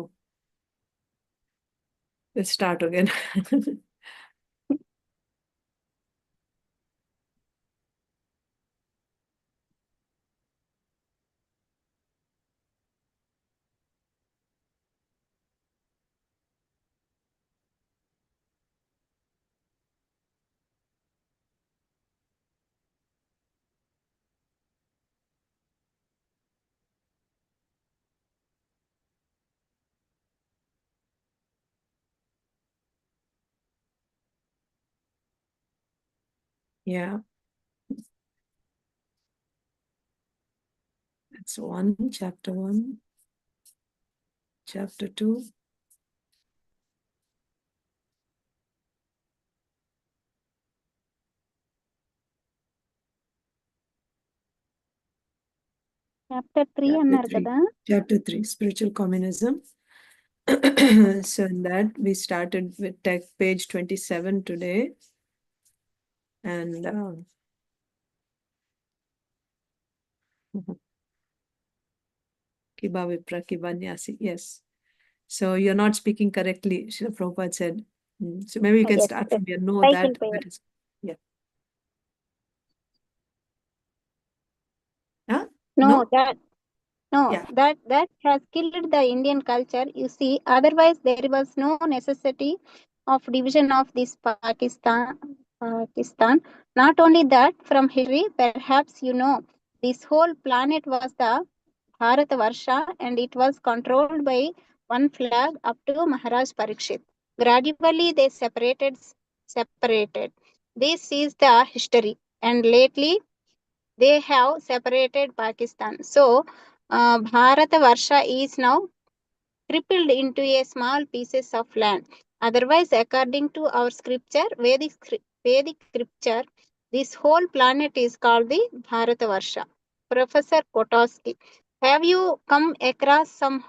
Let's start again. Yeah. That's chapter 1. Chapter 2. Chapter 3 Chapter అన్నారు 3. కదా. Chapter 3, Spiritual Communism. So in that we started with page 27 today. And Kiba Vipra Kiba Nyasi. Yes. So you're not speaking correctly, Srila Prabhupada said. So maybe you can Yes, start yes. from here. No, Cycle that pair. is. Huh? No, Yeah. that has killed the Indian culture. You see, otherwise there was no necessity of division of this Pakistan. Not only that, from history, perhaps you know, this whole planet was the Bharatavarsha, and it was controlled by one flag up to Maharaj Parikshit. Gradually, they separated. This is the history, and lately they have separated Pakistan. So, Bharatavarsha is now crippled into a small pieces of land. Otherwise, according to our scripture, Vedic scripture, this whole planet is called the Bharatavarsha. Professor KOTOVSKY, have you come across some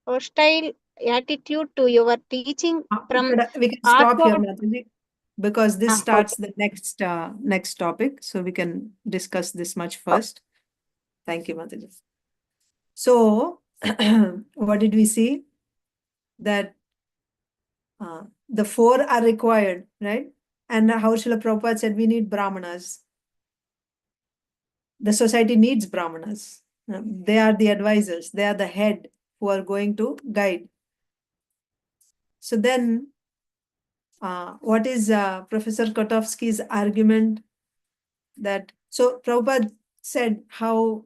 hostile attitude to your teaching from We can stop here, Arcot? Mataji, because this Okay. starts the next topic. So we can discuss this much first. Thank you, Mataji. So what did we see? That the 4 are required, right? And how Srila Prabhupada said we need brahmanas. The society needs brahmanas. They are the advisors. They are the head who are going to guide. So then, what is Professor KOTOVSKY's argument? That so Prabhupada said how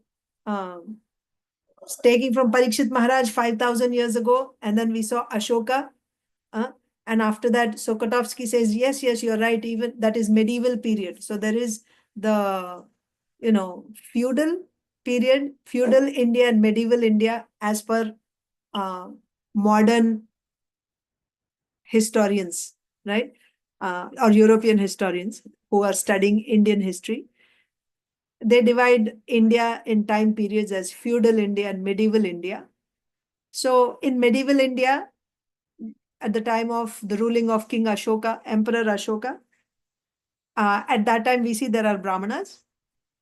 taking from Parikshit Maharaj 5,000 years ago, and then we saw Ashoka, and after that, so KOTOVSKY says yes, you're right. Even that is medieval period. So there is the feudal period, feudal India and medieval India, as per modern historians, right? Or European historians who are studying Indian history. They divide India in time periods as feudal India and medieval India. So in medieval India, at the time of the ruling of King Ashoka, Emperor Ashoka, at that time we see there are brahmanas.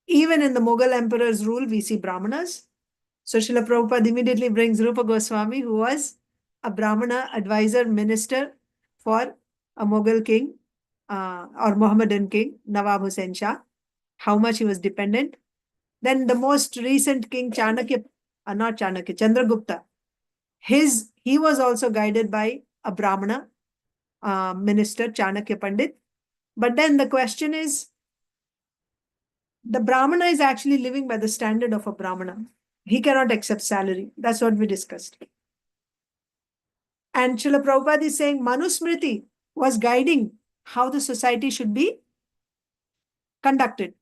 Even in the Mughal emperor's rule, we see brahmanas. So Srila Prabhupada immediately brings Rupa Goswami, who was a brahmana advisor minister for a Mughal king, or Mohammedan king, Nawab Hussain Shah, how much he was dependent. Then the most recent king, Chandragupta, he was also guided by a brahmana minister, Chanakya Pandit. But then the question is, the brahmana is actually living by the standard of a brahmana. He cannot accept salary. That's what we discussed. And Srila Prabhupada is saying Manusmriti was guiding how the society should be conducted.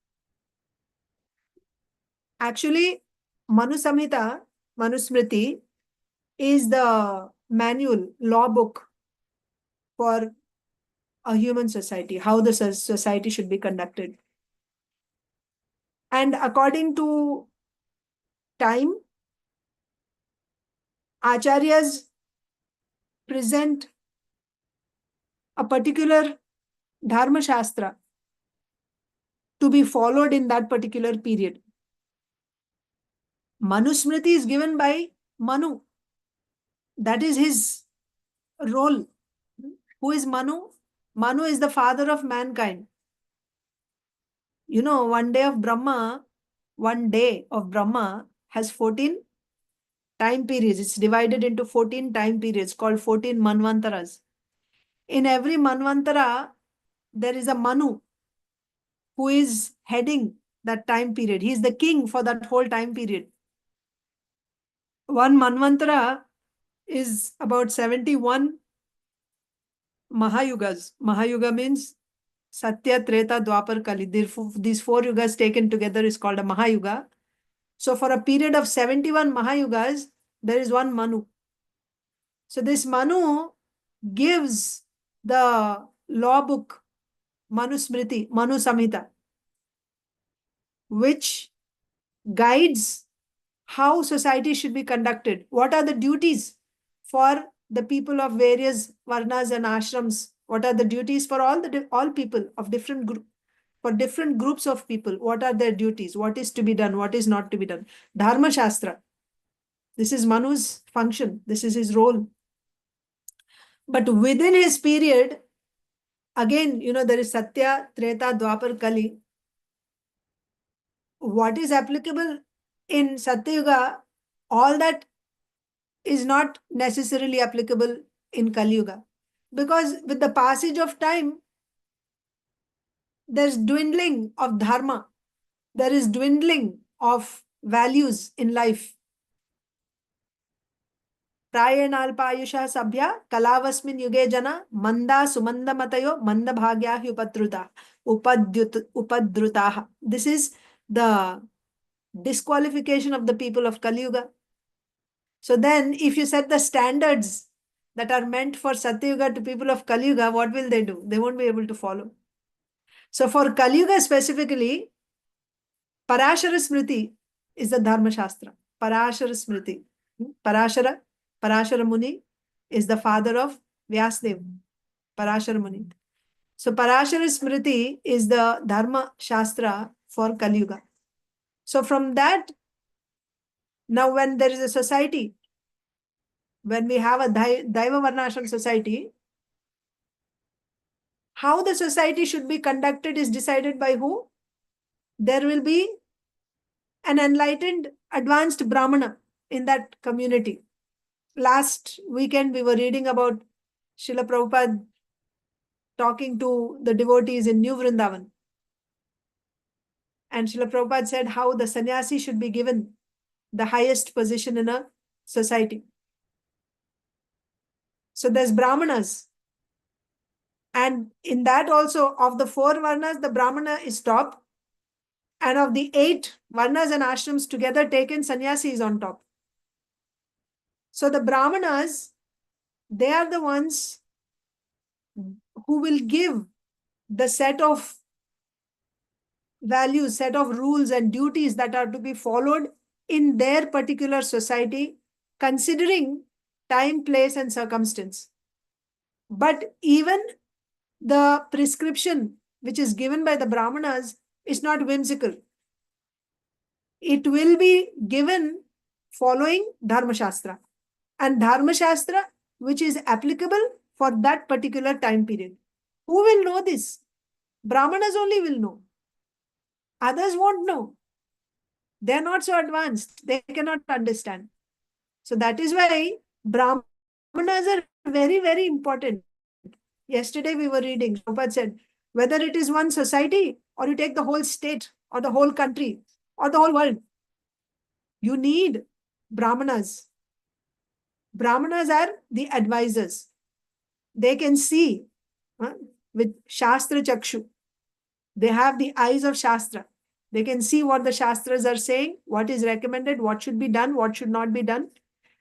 Actually, Manusmriti is the manual, law book for a human society, how the society should be conducted. And according to time, acharyas present a particular Dharma Shastra to be followed in that particular period. Manusmriti is given by Manu. That is his role. Who is Manu? Manu is the father of mankind. One day of Brahma has 14 time periods. It's divided into 14 time periods called 14 Manvantaras. In every Manvantara, there is a Manu who is heading that time period. He is the king for that whole time period. One Manvantara is about 71 Mahayugas. Mahayuga means Satya, Treta, Dwapar, Kali. These 4 yugas taken together is called a Mahayuga. So for a period of 71 Mahayugas, there is one Manu. So this Manu gives the law book, Manu Smriti, Manu Samhita, which guides how society should be conducted. What are the duties for the people of various varnas and ashrams? What are the duties for all people of different for different groups of people? What are their duties? What is to be done? What is not to be done? Dharma Shastra. This is Manu's function. This is his role. But within his period, again, there is Satya, Treta, Dwapar, Kali. What is applicable in Satya Yuga, all that is not necessarily applicable in Kali Yuga. Because with the passage of time, there's dwindling of Dharma. There is dwindling of values in life. Prayenalpayusha sabhya kalavasmin yuge jana manda sumanda matayo manda bhagya upatruta upadrutaha. This is the disqualification of the people of Kali Yuga. So then if you set the standards that are meant for Satya Yuga to people of Kali Yuga, what will they do? They won't be able to follow. So for Kali Yuga specifically, Parashara Smriti is the Dharma Shastra. Parashara Smriti. Parashara Muni is the father of Vyasdev. Parashara Muni. So Parashara Smriti is the Dharma Shastra for Kali Yuga. So from that, now when there is a society, when we have a Daiva Varnashram society, how the society should be conducted is decided by who? There will be an enlightened, advanced Brahmana in that community. Last weekend, we were reading about Srila Prabhupada talking to the devotees in New Vrindavan. And Srila Prabhupada said how the sannyasi should be given the highest position in a society. So there's Brahmanas. And in that also, of the 4 varnas, the Brahmana is top. And of the 8 varnas and ashrams together taken, sannyasi is on top. So the Brahmanas, they are the ones who will give the set of values, set of rules and duties that are to be followed in their particular society, considering time, place, and circumstance. But even the prescription which is given by the Brahmanas is not whimsical. It will be given following Dharma Shastra. And Dharma Shastra which is applicable for that particular time period. Who will know this? Brahmanas only will know. Others won't know. They're not so advanced. They cannot understand. So that is why Brahmanas are very, very important. Yesterday we were reading, Prabhupada said, whether it is one society or you take the whole state or the whole country or the whole world, you need Brahmanas. Brahmanas are the advisors. They can see with Shastra Chakshu. They have the eyes of Shastra. They can see what the Shastras are saying, what is recommended, what should be done, what should not be done.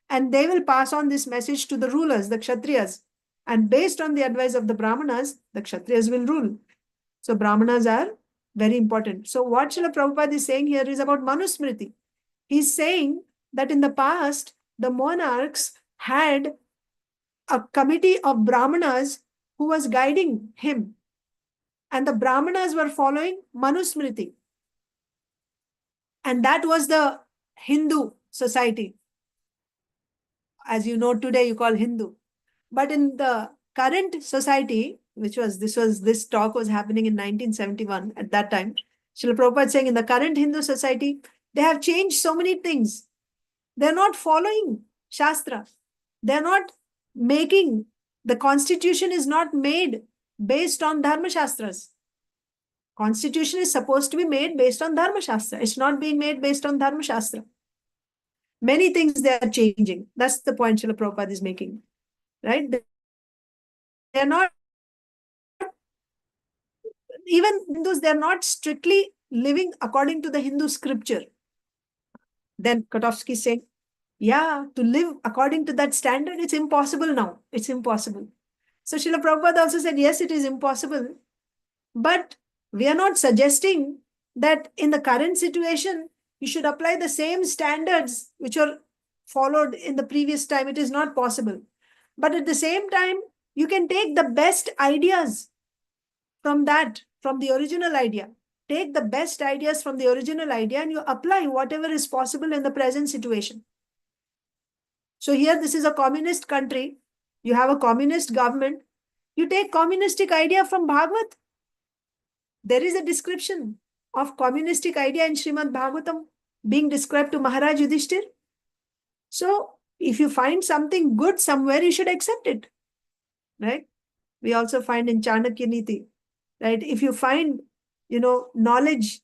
And they will pass on this message to the rulers, the Kshatriyas. And based on the advice of the Brahmanas, the Kshatriyas will rule. So Brahmanas are very important. So what Srila Prabhupada is saying here is about Manusmriti. He's saying that in the past, the monarchs had a committee of Brahmanas who was guiding him. And the Brahmanas were following Manusmriti. And that was the Hindu society. As you know, today you call Hindu. But in the current society, this talk was happening in 1971 at that time. Srila Prabhupada saying in the current Hindu society, they have changed so many things. They're not following Shastra. They're not making, the constitution is not made based on Dharma Shastras. Constitution is supposed to be made based on Dharma Shastra. It's not being made based on Dharma Shastra. Many things they are changing. That's the point Srila Prabhupada is making. Right? They're not even Hindus, they're not strictly living according to the Hindu scripture. Then KOTOVSKY is saying, yeah, to live according to that standard, it's impossible now. It's impossible. So Srila Prabhupada also said, yes, it is impossible. But we are not suggesting that in the current situation, you should apply the same standards which are followed in the previous time. It is not possible. But at the same time, you can take the best ideas from that, from the original idea. Take the best ideas from the original idea and you apply whatever is possible in the present situation. So here, this is a communist country. You have a communist government. You take communistic idea from Bhagavad. There is a description of communistic idea in Srimad Bhagavatam being described to Maharaj Yudhishthir. So if you find something good somewhere, you should accept it. Right? We also find in Chanakya Niti, right? If you find, knowledge,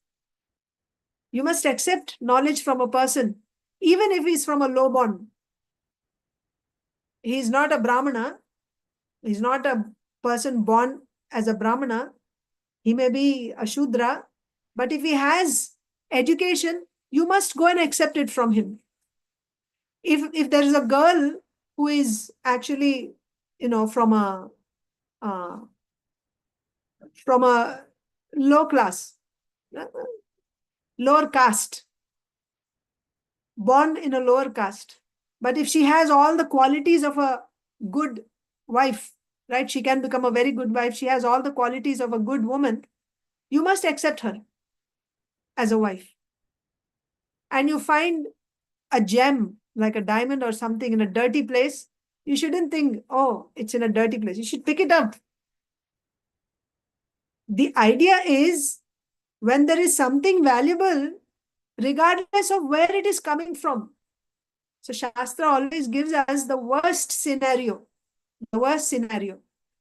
you must accept knowledge from a person, even if he's from a low born. He's not a Brahmana. He's not a person born as a Brahmana. He may be a Shudra. But if he has education, you must go and accept it from him. If there is a girl who is actually, from a low class, lower caste, born in a lower caste, but if she has all the qualities of a good wife, right, she can become a very good wife. She has all the qualities of a good woman. You must accept her as a wife. And you find a gem, like a diamond or something in a dirty place, you shouldn't think, oh, it's in a dirty place. You should pick it up. The idea is, when there is something valuable, regardless of where it is coming from. So Shastra always gives us the worst scenario. The worst scenario.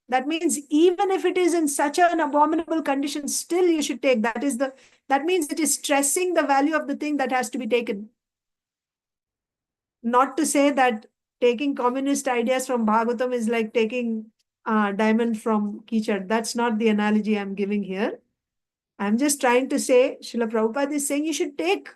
That means even if it is in such an abominable condition, still you should take. That means it is stressing the value of the thing that has to be taken. Not to say that taking communist ideas from Bhagavatam is like taking diamond from Kichad. That's not the analogy I'm giving here. I'm just trying to say, Srila Prabhupada is saying you should take.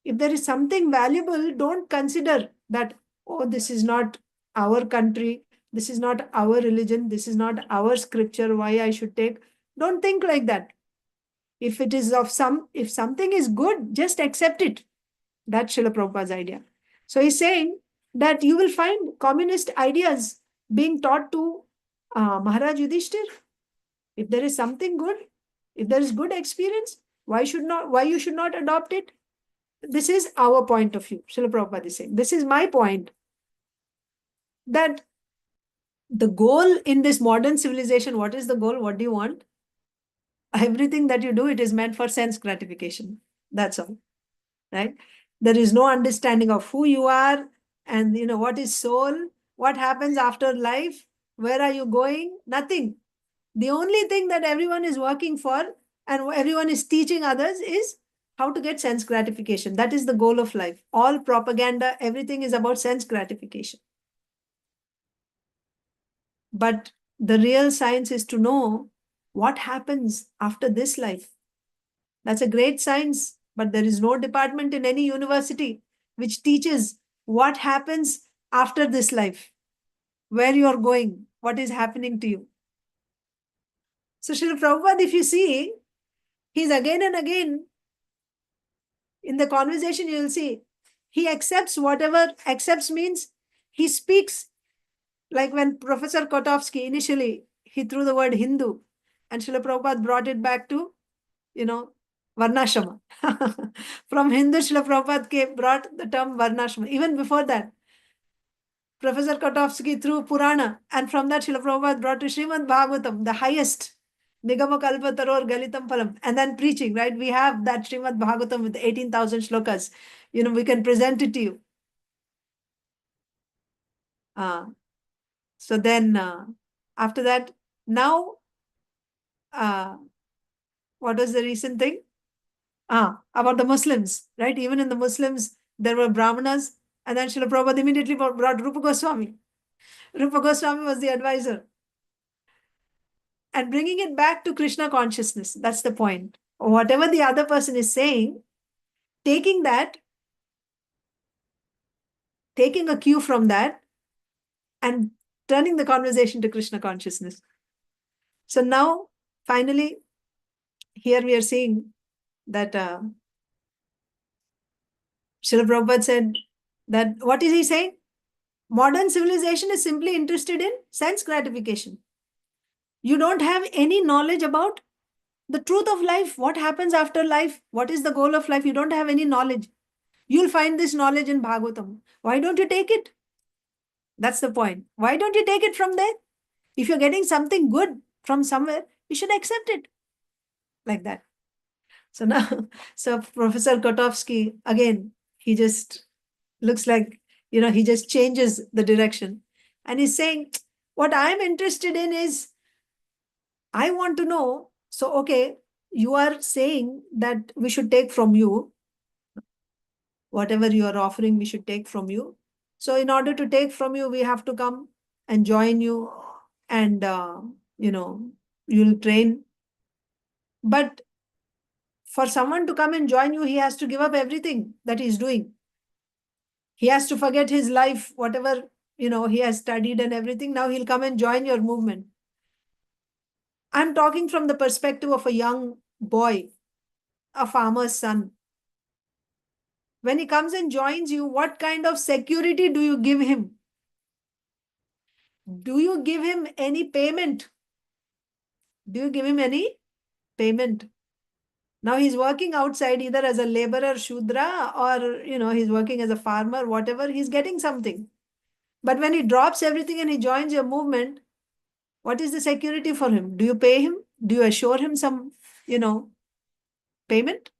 If there is something valuable, don't consider that, oh, this is not our country, this is not our religion, this is not our scripture, why I should take. Don't think like that. If something is good, just accept it. That's Srila Prabhupada's idea. So he's saying that you will find communist ideas being taught to Maharaj Yudhishthir. If there is something good, if there is good experience, why you should not adopt it? This is our point of view. Srila Prabhupada is saying, this is my point. That the goal in this modern civilization, what is the goal? What do you want? Everything that you do, it is meant for sense gratification. That's all. Right? There is no understanding of who you are and what is soul, what happens after life, where are you going? Nothing. The only thing that everyone is working for and everyone is teaching others is how to get sense gratification. That is the goal of life. All propaganda, everything is about sense gratification. But the real science is to know what happens after this life. That's a great science, but there is no department in any university which teaches what happens after this life, where you are going, what is happening to you. So Srila Prabhupada, if you see, he's again and again, in the conversation you will see, he accepts whatever, accepts means he speaks. Like when Professor KOTOVSKY initially, he threw the word Hindu and Srila Prabhupada brought it back to, Varnasrama. From Hindu, Srila Prabhupada brought the term Varnasrama. Even before that, Professor KOTOVSKY threw Purana, and from that Srila Prabhupada brought to Srimad Bhagavatam, the highest, Nigama Kalpataror Galitam Phalam, and then preaching, right? We have that Srimad Bhagavatam with 18,000 shlokas. We can present it to you. So then, after that, now, what was the recent thing? About the Muslims, right? Even in the Muslims, there were Brahmanas, and then Srila Prabhupada immediately brought Rupa Goswami. Rupa Goswami was the advisor. and bringing it back to Krishna consciousness. That's the point. Whatever the other person is saying, taking that, taking a cue from that, and turning the conversation to Krishna consciousness. So now, finally, here we are seeing that Srila Prabhupada said that, what is he saying? Modern civilization is simply interested in sense gratification. You don't have any knowledge about the truth of life. What happens after life? What is the goal of life? You don't have any knowledge. You'll find this knowledge in Bhagavatam. Why don't you take it? That's the point. Why don't you take it from there? If you're getting something good from somewhere, you should accept it. Like that. So now, so Professor KOTOVSKY, again, he just looks like, he just changes the direction. And he's saying, what I'm interested in is, I want to know, so okay, you are saying that we should take from you, whatever you are offering, we should take from you. So in order to take from you, we have to come and join you and, you'll train. But for someone to come and join you, he has to give up everything that he's doing. He has to forget his life, whatever, he has studied and everything. Now he'll come and join your movement. I'm talking from the perspective of a young boy, a farmer's son. When he comes and joins you, what kind of security do you give him? Do you give him any payment? Do you give him any payment? Now he's working outside either as a laborer, Shudra, or, he's working as a farmer, whatever, he's getting something. But when he drops everything and he joins your movement, what is the security for him? Do you pay him? Do you assure him some, payment?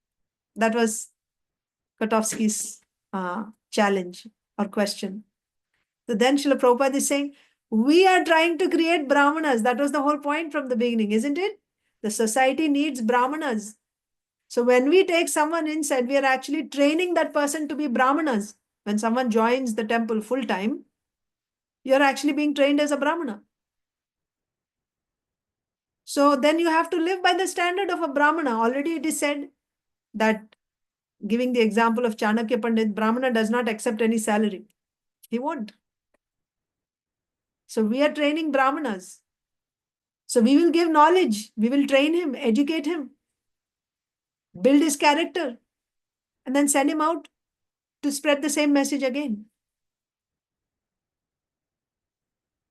That was KOTOVSKY's challenge or question. So then Srila Prabhupada is saying, we are trying to create brahmanas. That was the whole point from the beginning, isn't it? The society needs brahmanas. So when we take someone inside, we are actually training that person to be brahmanas. When someone joins the temple full time, you're actually being trained as a brahmana. So then you have to live by the standard of a brahmana. Already it is said that, giving the example of Chanakya Pandit, brahmana does not accept any salary. He won't. So we are training brahmanas. So we will give knowledge. We will train him, educate him, build his character, and then send him out to spread the same message again.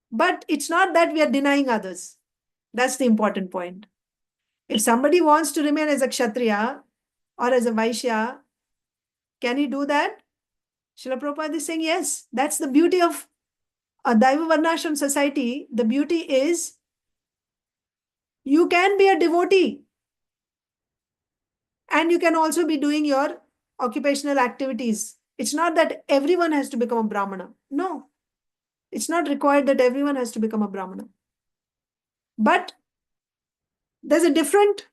But it's not that we are denying others. That's the important point. If somebody wants to remain as a Kshatriya or as a Vaishya, can he do that? Srila Prabhupada is saying, yes. That's the beauty of a Daiva Varnashram society. The beauty is, you can be a devotee and you can also be doing your occupational activities. It's not that everyone has to become a Brahmana. No. It's not required that everyone has to become a Brahmana. But there's a different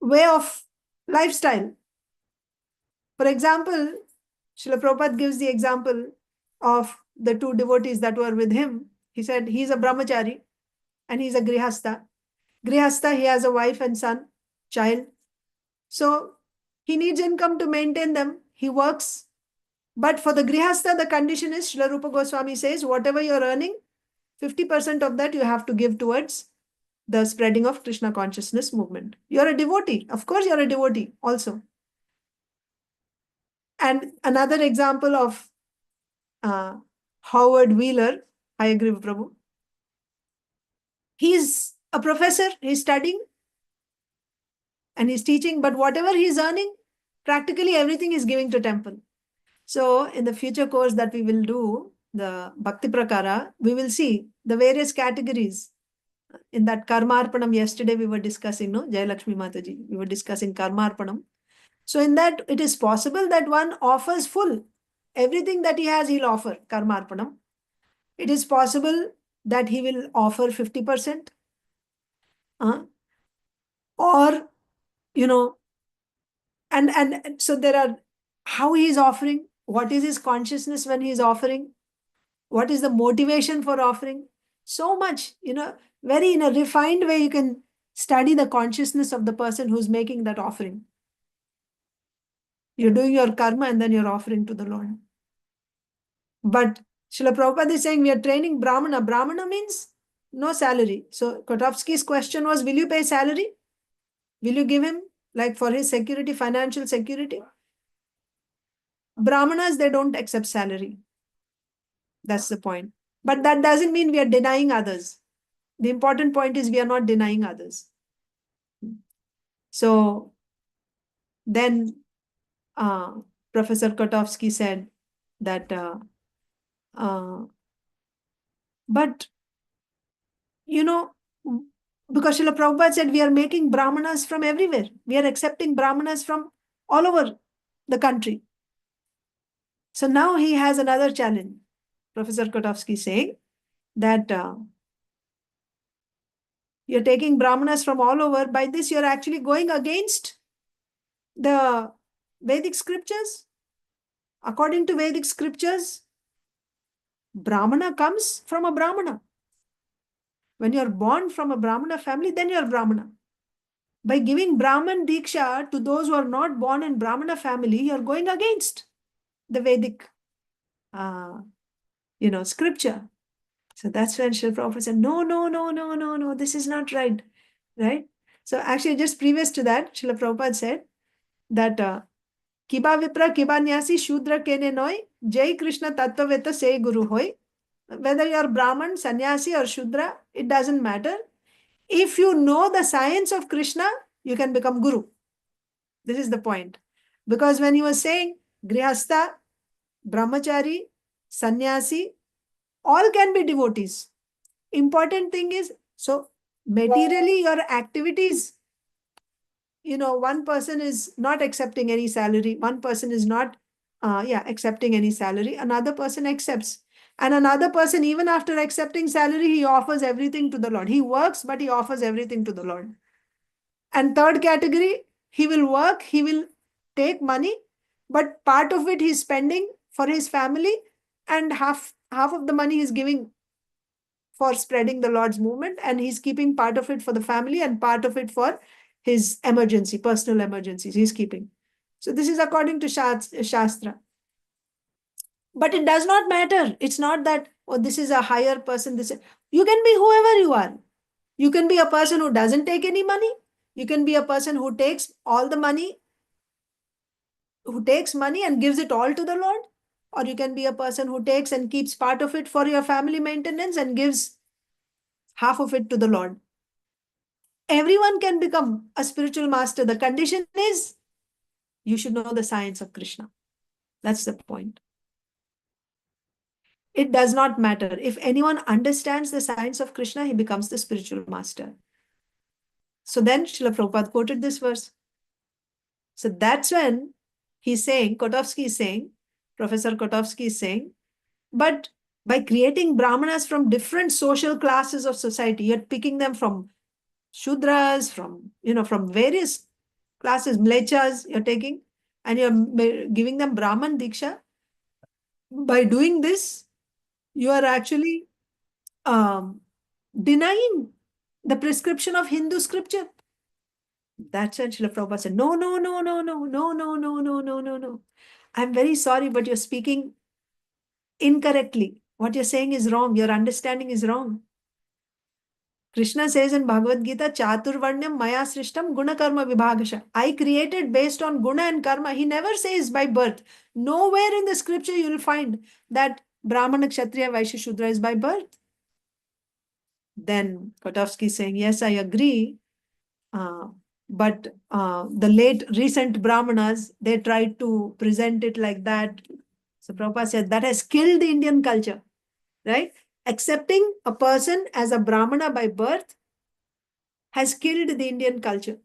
way of lifestyle. For example, Srila Prabhupada gives the example of the two devotees that were with him. He said he's a brahmachari and he's a grihastha. Grihastha, he has a wife and son, child. So he needs income to maintain them. He works. But for the grihastha, the condition is, Srila Rupa Goswami says, whatever you're earning, 50% of that you have to give towards the spreading of Krishna consciousness movement. You're a devotee. Of course, you're a devotee also. And another example of Howard Wheeler, I agree with Prabhu. He's a professor, he's studying and he's teaching, but whatever he's earning, practically everything is giving to temple. So in the future course that we will do, the Bhakti Prakara, we will see the various categories. In that Karmarpanam, yesterday we were discussing, no, Jai Lakshmi Mataji, we were discussing Karmarpanam. So in that, it is possible that one offers full. Everything that he has, he'll offer Karmarpanam. It is possible that he will offer 50%. Or, and so there are, how he is offering, what is his consciousness when he is offering, what is the motivation for offering. So much, very in a refined way, you can study the consciousness of the person who's making that offering. You're doing your karma and then you're offering to the Lord. But Srila Prabhupada is saying we are training Brahmana. Brahmana means no salary. So KOTOVSKY's question was, will you pay salary? Will you give him, like, for his security, financial security? Brahmanas, they don't accept salary. That's the point. But that doesn't mean we are denying others. The important point is we are not denying others. So then Professor KOTOVSKY said that, but, because Srila Prabhupada said we are making Brahmanas from everywhere. We are accepting Brahmanas from all over the country. So now he has another challenge. Professor KOTOVSKY saying that you're taking Brahmanas from all over. By this, you're actually going against the Vedic scriptures. According to Vedic scriptures, Brahmana comes from a Brahmana. When you're born from a Brahmana family, then you're Brahmana. By giving Brahman Diksha to those who are not born in Brahmana family, you're going against the Vedic, scripture. So that's when Srila Prabhupada said, no, this is not right. Right? So actually, just previous to that, Srila Prabhupada said that Kiba Vipra, Kiba Nyasi, Shudra Kene Noi, Jai Krishna Tattvaveta Se Guru Hoi. Whether you're Brahman, Sannyasi, or Shudra, it doesn't matter. If you know the science of Krishna, you can become Guru. This is the point. Because when he was saying Grihastha, Brahmachari, Sannyasi, all can be devotees. Important thing is, so materially your activities, one person is not accepting any salary. One person is not accepting any salary. Another person accepts. And another person, even after accepting salary, he offers everything to the Lord. He works, but he offers everything to the Lord. And third category, he will work, he will take money, but part of it he's spending for his family, and half of the money he's giving for spreading the Lord's movement, and he's keeping part of it for the family and part of it for his emergency, personal emergencies he's keeping. So this is according to Shastra. But it does not matter. It's not that, this is a higher person. You can be whoever you are. You can be a person who doesn't take any money. You can be a person who takes all the money, who takes money and gives it all to the Lord. Or you can be a person who takes and keeps part of it for your family maintenance and gives half of it to the Lord. Everyone can become a spiritual master. The condition is you should know the science of Krishna. That's the point. It does not matter. If anyone understands the science of Krishna, he becomes the spiritual master. So then Srila Prabhupada quoted this verse. So that's when he's saying, KOTOVSKY is saying, Professor KOTOVSKY is saying, but by creating Brahmanas from different social classes of society, you're picking them from Shudras, from various classes, Mlechas you're taking, and you're giving them Brahman Diksha. By doing this, you are actually denying the prescription of Hindu scripture. That's when Srila Prabhupada said, no. I'm very sorry, but you're speaking incorrectly. What you're saying is wrong. Your understanding is wrong. Krishna says in Bhagavad Gita, Chaturvarnyam Maya Srishtam Guna Karma Vibhagasha. I created based on Guna and Karma. He never says by birth. Nowhere in the scripture you will find that Brahmana, Kshatriya, Vaishya, Shudra is by birth. Then KOTOVSKY is saying, yes, I agree. But the recent Brahmanas, they tried to present it like that. So Prabhupada said that has killed the Indian culture, right? Accepting a person as a Brahmana by birth has killed the Indian culture.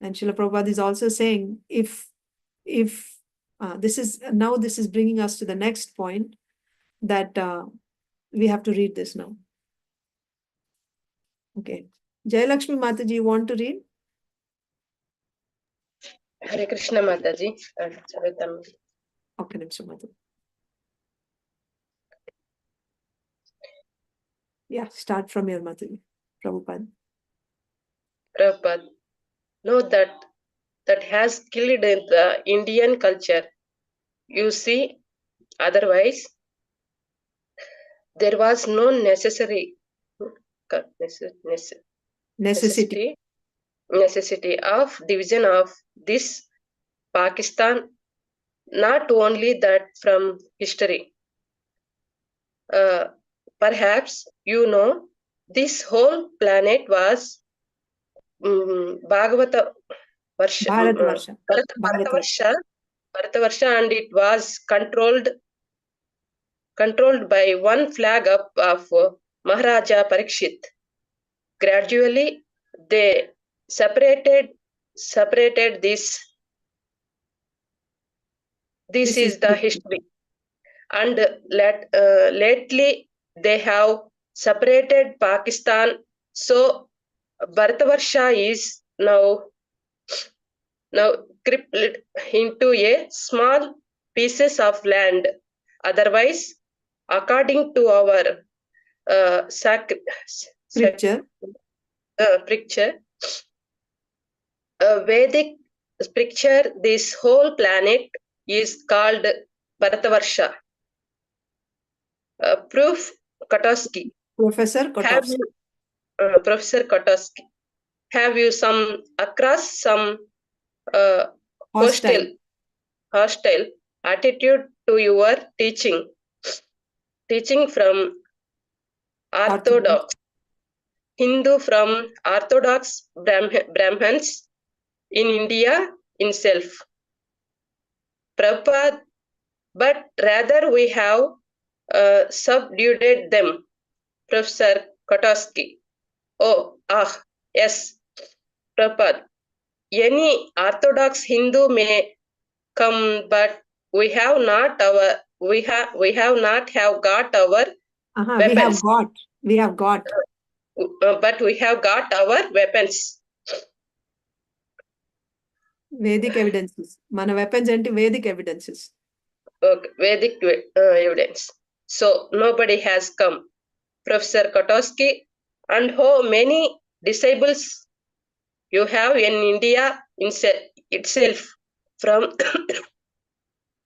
And Srila Prabhupada is also saying, if this is bringing us to the next point, that we have to read this now. Okay. Jayalakshmi Mataji, you want to read? Hare Krishna Mataji. Okay, Mataji. Yeah, start from your Mataji. Prabhupada. Prabhupada. No, that has killed the Indian culture. You see, otherwise there was no necessary Necessity. necessity of division of this Pakistan. Not only that, from history. Perhaps you know this whole planet was Bhagavata Varsha, Bharatvarsha. Bharatavarsha, Bharatavarsha, and it was controlled by one flag up of Maharaja Parikshit. Gradually, they separated this. This is the history, and lately they have separated Pakistan. So Bharatavarsha is now crippled into a small pieces of land. Otherwise, according to our Scripture. Picture, Vedic picture, this whole planet is called Bharatavarsha. Proof KOTOVSKY. Professor KOTOVSKY. Professor KOTOVSKY. Have you some across some hostile attitude to your teaching from Orthodox Hindu, from Orthodox Brahmans in India itself, Prabhupada, but rather we have subdued them, Professor KOTOVSKY. Yes, Prabhupada. Any Orthodox Hindu may come, but we have not got our weapons. We have got. But we have got our weapons. Vedic evidences. Mana weapons and Vedic evidences. Okay, Vedic evidence. So nobody has come. Professor KOTOVSKY, and how many disciples you have in India itself, from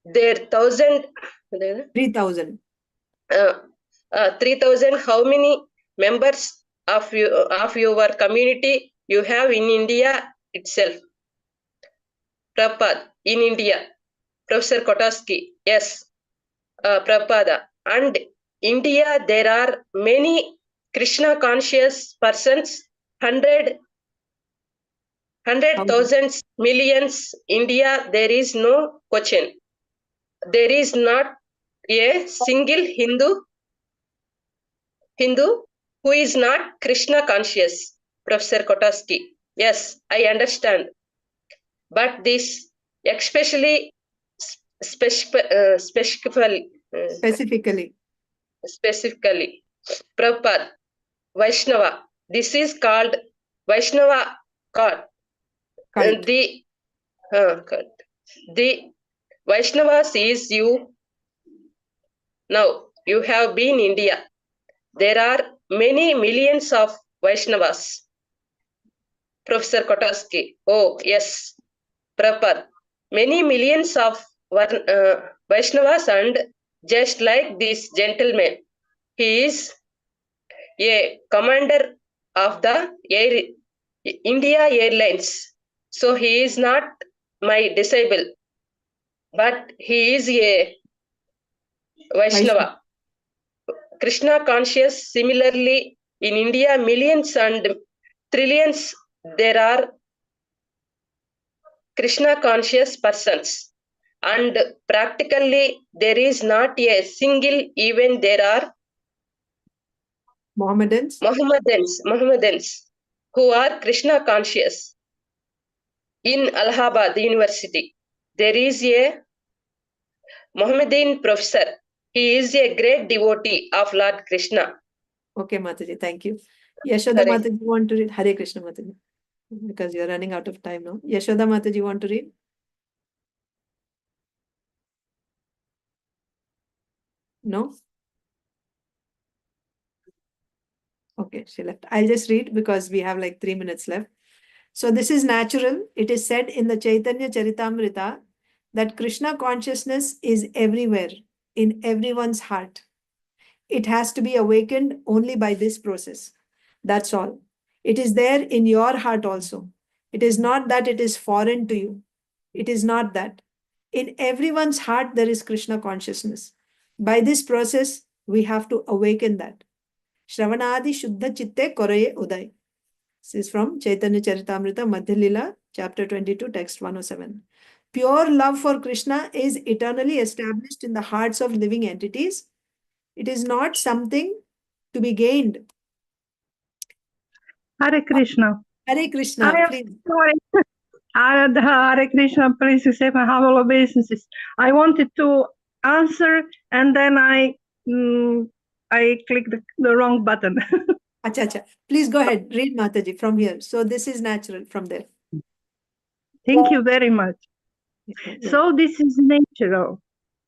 their 3,000. 3,000. How many members of your community you have in India itself? Prabhupada, in India. Professor KOTOVSKY, yes, Prabhupada. And India, there are many Krishna conscious persons, 100,000 millions. India, there is no question. There is not a single Hindu who is not Krishna conscious. Professor KOTOVSKY, yes, I understand. But this especially specifically, Prabhupada, Vaishnava. This is called Vaishnava cult. The Vaishnavas is you. Now you have been India. There are many millions of Vaishnavas. Professor KOTOVSKY. Oh yes, Prabhupada. Many millions of Vaishnavas, and just like this gentleman, he is a commander of the India Airlines. So he is not my disciple, but he is a Vaishnava. Krishna conscious. Similarly, in India, millions and trillions there are Krishna conscious persons, and practically there is not a single, even there are Mohammedans who are Krishna conscious. In Allahabad University, there is a Mohammedan professor. He is a great devotee of Lord Krishna. Okay, Mataji, thank you. Yashoda Mataji, you want to read? Hare Krishna Mataji, because you're running out of time now. Yashoda Mataji, you want to read? No? Okay, she left. I'll just read because we have like 3 minutes left. So this is natural. It is said in the Chaitanya Charitamrita that Krishna consciousness is everywhere, in everyone's heart. It has to be awakened only by this process. That's all. It is there in your heart also. It is not that it is foreign to you. It is not that. In everyone's heart, there is Krishna consciousness. By this process, we have to awaken that. Shravanadi Shuddha Chitte Koraye Uday. This is from Chaitanya Charitamrita, Madhya Lila, chapter 22, text 107. Pure love for Krishna is eternally established in the hearts of living entities. It is not something to be gained. Hare Krishna. Hare Krishna, I am please. sorry. Hare Krishna, please accept my humble obeisances. I wanted to answer and then I clicked the wrong button. Acha, acha. Please go ahead. Read Mataji from here. So this is natural from there. Thank you very much. So this is natural.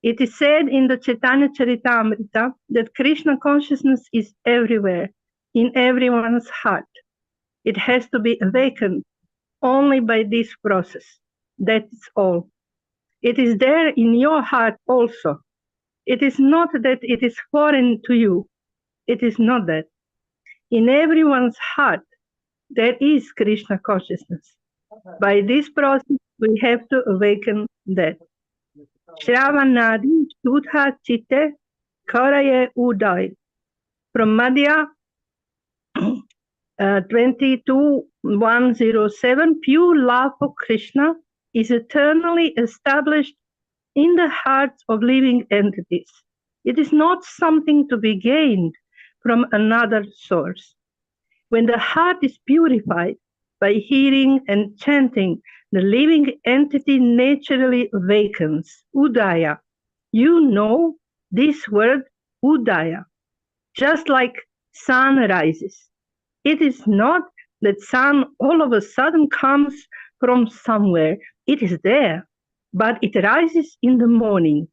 It is said in the Chaitanya Charitamrita that Krishna consciousness is everywhere, in everyone's heart. It has to be awakened only by this process. That's all. It is there in your heart also. It is not that it is foreign to you. It is not that. In everyone's heart, there is Krishna consciousness. By this process, we have to awaken that. Shravanadi Shuddha Chitte Karaye Uday. From Madhya 22:107, pure love for Krishna is eternally established in the hearts of living entities. It is not something to be gained from another source. When the heart is purified by hearing and chanting, the living entity naturally awakens. Udaya. You know this word, Udaya, just like sun rises. It is not that sun all of a sudden comes from somewhere. It is there, but it rises in the morning.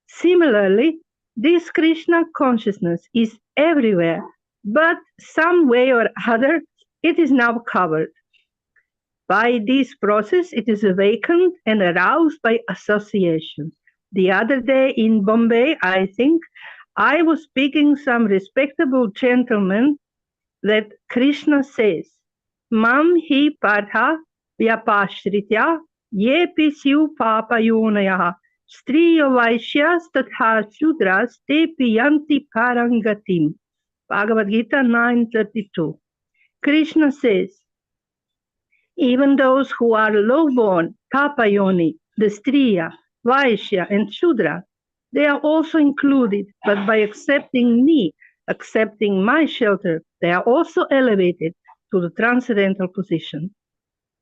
Similarly, this Krishna consciousness is everywhere, but some way or other, it is now covered. By this process, it is awakened and aroused by association. The other day in Bombay, I think, I was speaking some respectable gentleman that Krishna says, Mam hi partha vyapasritya yepi syuh papa yonayah striyo vaisyas tatha sudras tepi yanti param gatim. Bhagavad Gita 9:32. Krishna says, even those who are low-born, tapayoni, the striya, vaishya, and shudra, they are also included, but by accepting me, accepting my shelter, they are also elevated to the transcendental position.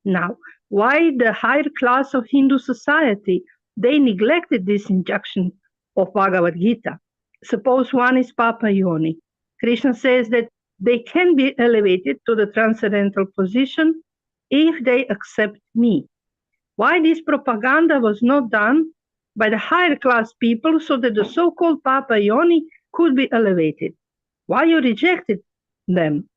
Now, why the higher class of Hindu society, they neglected this injunction of Bhagavad Gita. Suppose one is papayoni. Krishna says that they can be elevated to the transcendental position if they accept me. Why this propaganda was not done by the higher class people so that the so-called papayoni could be elevated? Why you rejected them?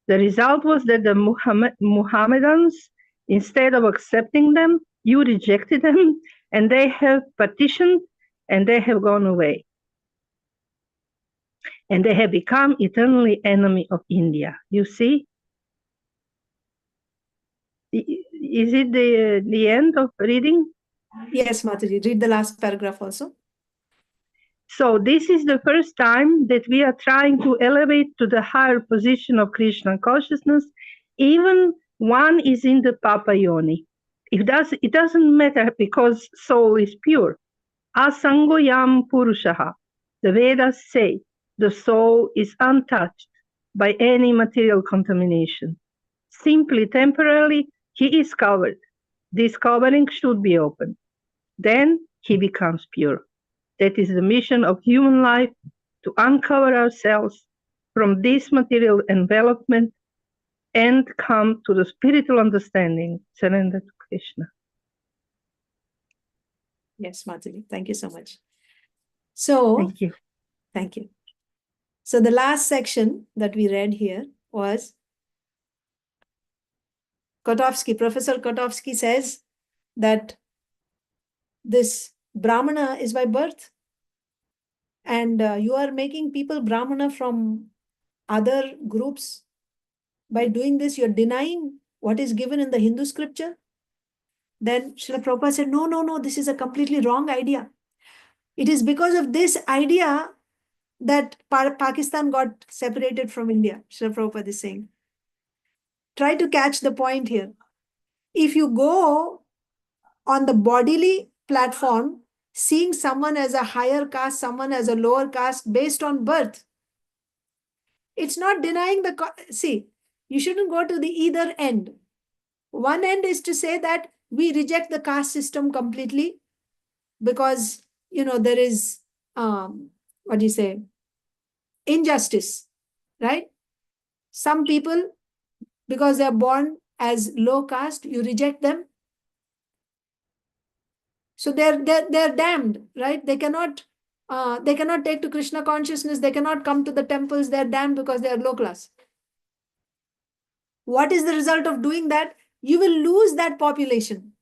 The result was that the Muhammadans, instead of accepting them, you rejected them, and they have petitioned, and they have gone away. And they have become eternally enemy of India. You see? Is it the end of reading? Yes, Mataji. Read the last paragraph also. So this is the first time that we are trying to elevate to the higher position of Krishna consciousness, even one is in the papayoni. It doesn't matter because soul is pure. Asangoyam purushaha. The Vedas say the soul is untouched by any material contamination. Simply temporarily, he is covered. This covering should be opened. Then he becomes pure. That is the mission of human life, to uncover ourselves from this material envelopment and come to the spiritual understanding. Surrender to Krishna. Yes, Mataji. Thank you so much. So, Thank you. thank you. So the last section that we read here was KOTOVSKY. Professor KOTOVSKY says that this Brahmana is by birth, and you are making people Brahmana from other groups. By doing this, you're denying what is given in the Hindu scripture. Then Srila Prabhupada said, no, no, no, this is a completely wrong idea. It is because of this idea that Pakistan got separated from India. Srila Prabhupada is saying. Try to catch the point here. If you go on the bodily platform, seeing someone as a higher caste, someone as a lower caste based on birth, it's not denying the... See, you shouldn't go to the either end. One end is to say that we reject the caste system completely because, there is, what do you say, injustice, right? Some people, because they are born as low caste, you reject them. So they're damned, right? They cannot take to Krishna consciousness. They cannot come to the temples. They're damned because they are low class. What is the result of doing that? You will lose that population.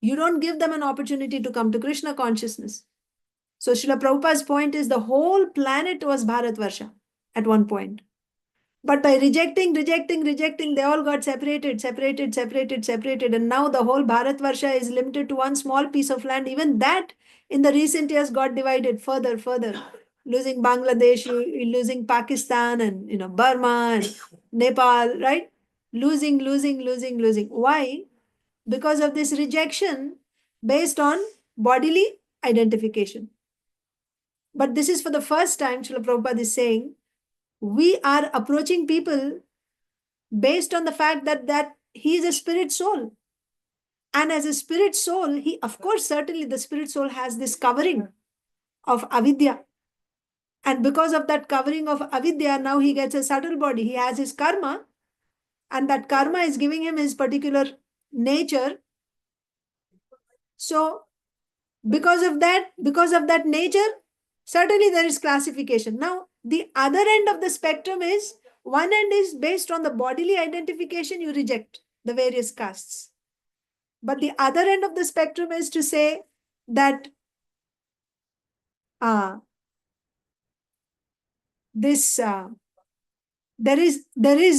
You don't give them an opportunity to come to Krishna consciousness. So Srila Prabhupada's point is the whole planet was Bharatvarsha at one point. But by rejecting, they all got separated. And now the whole Bharatvarsha is limited to one small piece of land. Even that in the recent years got divided further. Losing Bangladesh, losing Pakistan and Burma and Nepal, right? Losing. Why? Because of this rejection based on bodily identification. But this is for the first time, Srila Prabhupada is saying, we are approaching people based on the fact that he is a spirit soul. And as a spirit soul, he, of course, certainly the spirit soul has this covering of avidya. And because of that covering of avidya, now he gets a subtle body. He has his karma, and that karma is giving him his particular nature. So because of that nature, certainly there is classification. Now, the other end of the spectrum is, one end is based on the bodily identification, you reject the various castes. But the other end of the spectrum is to say that there is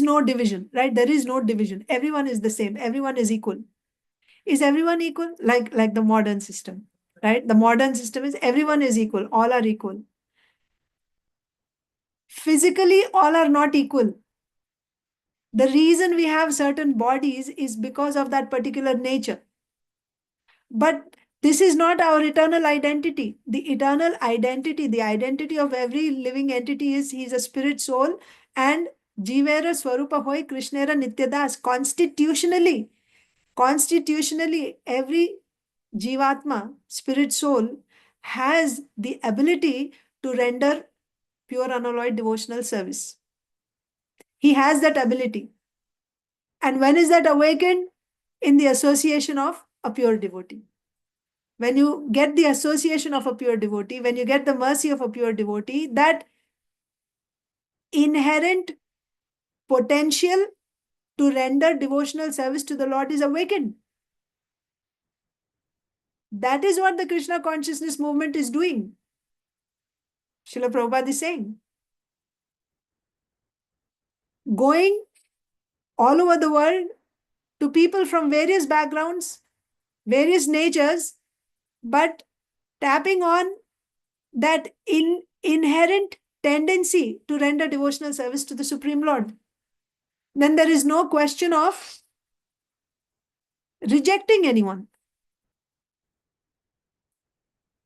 no division, right? There is no division. Everyone is the same. Everyone is equal. Is everyone equal? Like the modern system, right? The modern system is everyone is equal. All are equal. Physically, all are not equal. The reason we have certain bodies is because of that particular nature. But this is not our eternal identity. The eternal identity, the identity of every living entity is he is a spirit soul, and Jivera Swarupa Hoy Krishnera Nityadas. Constitutionally, every Jivatma, spirit soul, has the ability to render pure unalloyed devotional service. He has that ability. And when is that awakened? In the association of a pure devotee. When you get the association of a pure devotee, when you get the mercy of a pure devotee, that inherent potential to render devotional service to the Lord is awakened. That is what the Krishna consciousness movement is doing. Srila Prabhupada is saying. Going all over the world to people from various backgrounds, various natures, but tapping on that inherent tendency to render devotional service to the Supreme Lord. Then there is no question of rejecting anyone.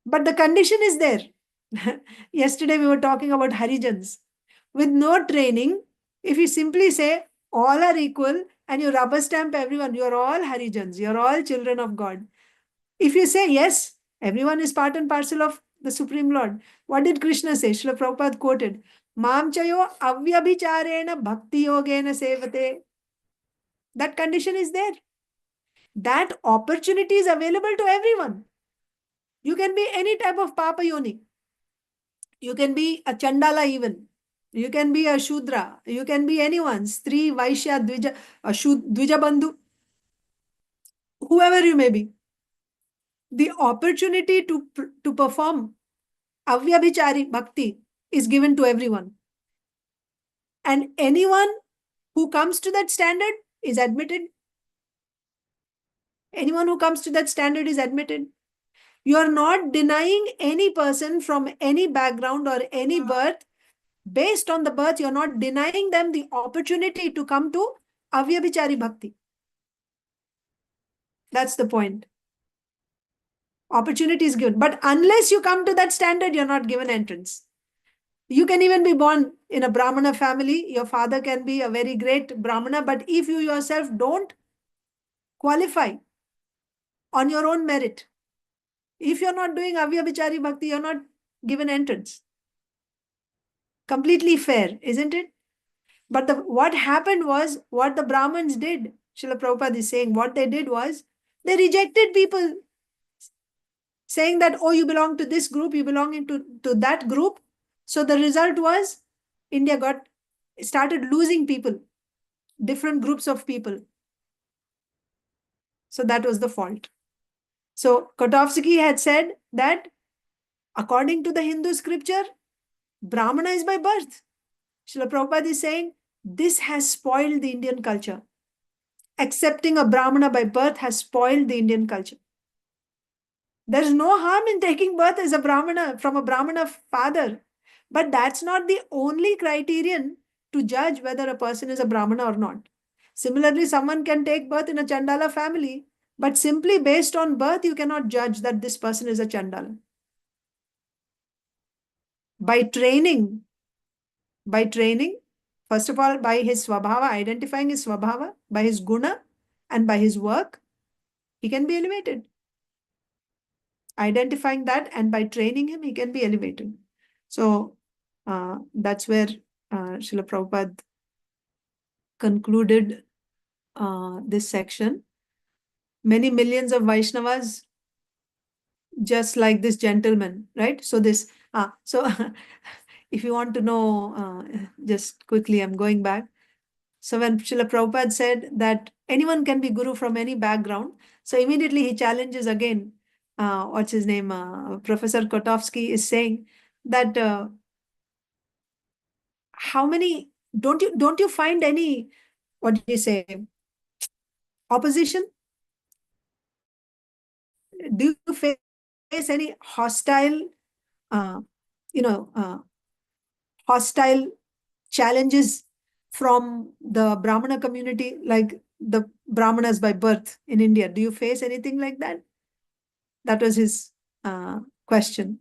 But the condition is there. Yesterday we were talking about Harijans. With no training, if you simply say all are equal and you rubber stamp everyone, you're all Harijans, you're all children of God. If you say yes, everyone is part and parcel of the Supreme Lord. What did Krishna say? Srila Prabhupada quoted, Mam chayo avyabhicharena bhakti yogena sevate. That condition is there. That opportunity is available to everyone. You can be any type of Papa Yoni. You can be a Chandala even. You can be a Shudra. You can be anyone. Stri, Vaishya, Dvija, Dvija Bandhu. Whoever you may be. The opportunity to perform avyabhichari bhakti is given to everyone. And anyone who comes to that standard is admitted. Anyone who comes to that standard is admitted. You are not denying any person from any background or any birth. Based on the birth, you're not denying them the opportunity to come to avyabhichari bhakti. That's the point. Opportunity is given. But unless you come to that standard, you're not given entrance. You can even be born in a Brahmana family. Your father can be a very great Brahmana. But if you yourself don't qualify on your own merit, if you're not doing avyabhichari bhakti, you're not given entrance. Completely fair, isn't it? But what happened was, what the Brahmins did, Srila Prabhupada is saying, what they did was, they rejected people saying that, oh, you belong to this group, you belong to that group. So the result was, India started losing people, different groups of people. So that was the fault. So KOTOVSKY had said that, according to the Hindu scripture, Brahmana is by birth. Srila Prabhupada is saying, this has spoiled the Indian culture. Accepting a Brahmana by birth has spoiled the Indian culture. There is no harm in taking birth as a Brahmana, from a Brahmana father. But that's not the only criterion to judge whether a person is a Brahmana or not. Similarly, someone can take birth in a Chandala family, but simply based on birth, you cannot judge that this person is a Chandala. By training, first of all, by his swabhava, identifying his swabhava, by his guna, and by his work, he can be elevated. Identifying that, and by training him, he can be elevated. So that's where Srila Prabhupada concluded this section. Many millions of Vaishnavas, just like this gentleman, right? So this, if you want to know, just quickly, I'm going back. So when Srila Prabhupada said that anyone can be guru from any background, so immediately he challenges again, what's his name, Professor KOTOVSKY is saying that how many, don't you find any, what do you say, opposition? Do you face any hostile, hostile challenges from the Brahmana community, like the Brahmanas by birth in India? Do you face anything like that? That was his question.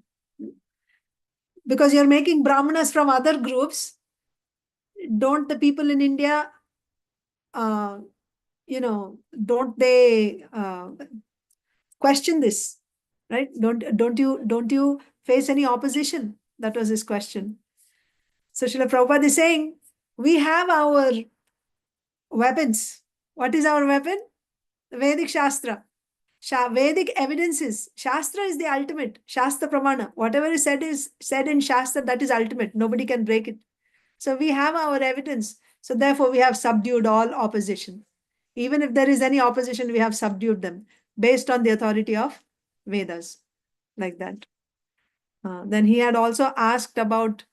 Because you're making Brahmanas from other groups, don't the people in India, don't they question this, right? Don't you face any opposition? That was his question. So Srila Prabhupada is saying, we have our weapons. What is our weapon? The Vedic Shastra. Vedic evidences. Shastra is the ultimate. Shastra Pramana. Whatever is said in Shastra, that is ultimate. Nobody can break it. So we have our evidence. So therefore we have subdued all opposition. Even if there is any opposition, we have subdued them based on the authority of Vedas. Like that. Then he had also asked about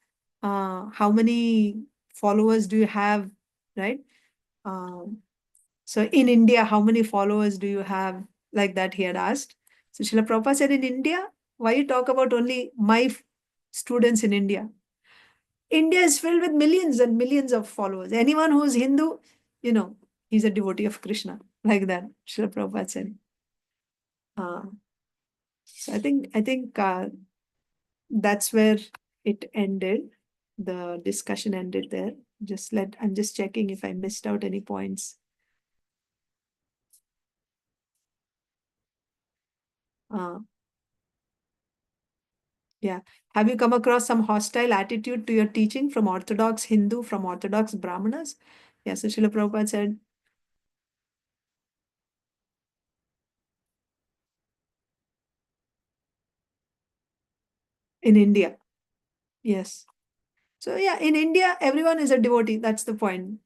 how many followers do you have, right? So in India, how many followers do you have? Like that he had asked. So Srila Prabhupada said, in India, why you talk about only my students in India? India is filled with millions and millions of followers. Anyone who is Hindu, he's a devotee of Krishna. Like that, Srila Prabhupada said. So I think that's where it ended. The discussion ended there. I'm just checking if I missed out any points. Yeah. Have you come across some hostile attitude to your teaching from Orthodox Hindu, from Orthodox Brahmanas? Yeah, so Srila Prabhupada said, in India. Yes. So yeah, in India, everyone is a devotee. That's the point.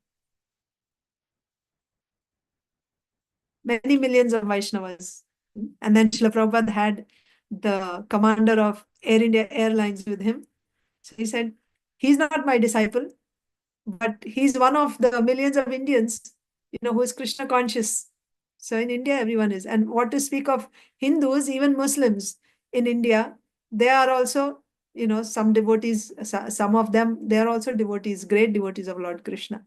Many millions of Vaishnavas. And then Srila Prabhupada had the commander of Air India Airlines with him. So he said, he's not my disciple, but he's one of the millions of Indians, who is Krishna conscious. So in India, everyone is. And what to speak of Hindus, even Muslims in India, they are also, some devotees, some of them, they are also devotees, great devotees of Lord Krishna,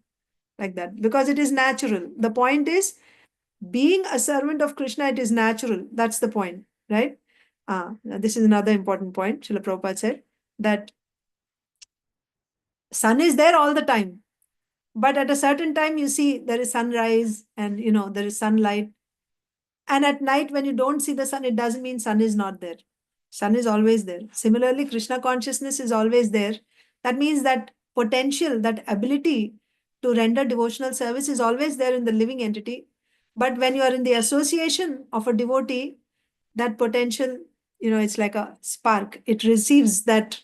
like that, because it is natural. The point is, being a servant of Krishna, it is natural. That's the point, right? This is another important point. Srila Prabhupada said that sun is there all the time. But at a certain time, you see there is sunrise and, there is sunlight. And at night, when you don't see the sun, it doesn't mean sun is not there. Sun is always there. Similarly, Krishna consciousness is always there. That means that potential, that ability to render devotional service is always there in the living entity. But when you are in the association of a devotee, that potential, it's like a spark. It receives that,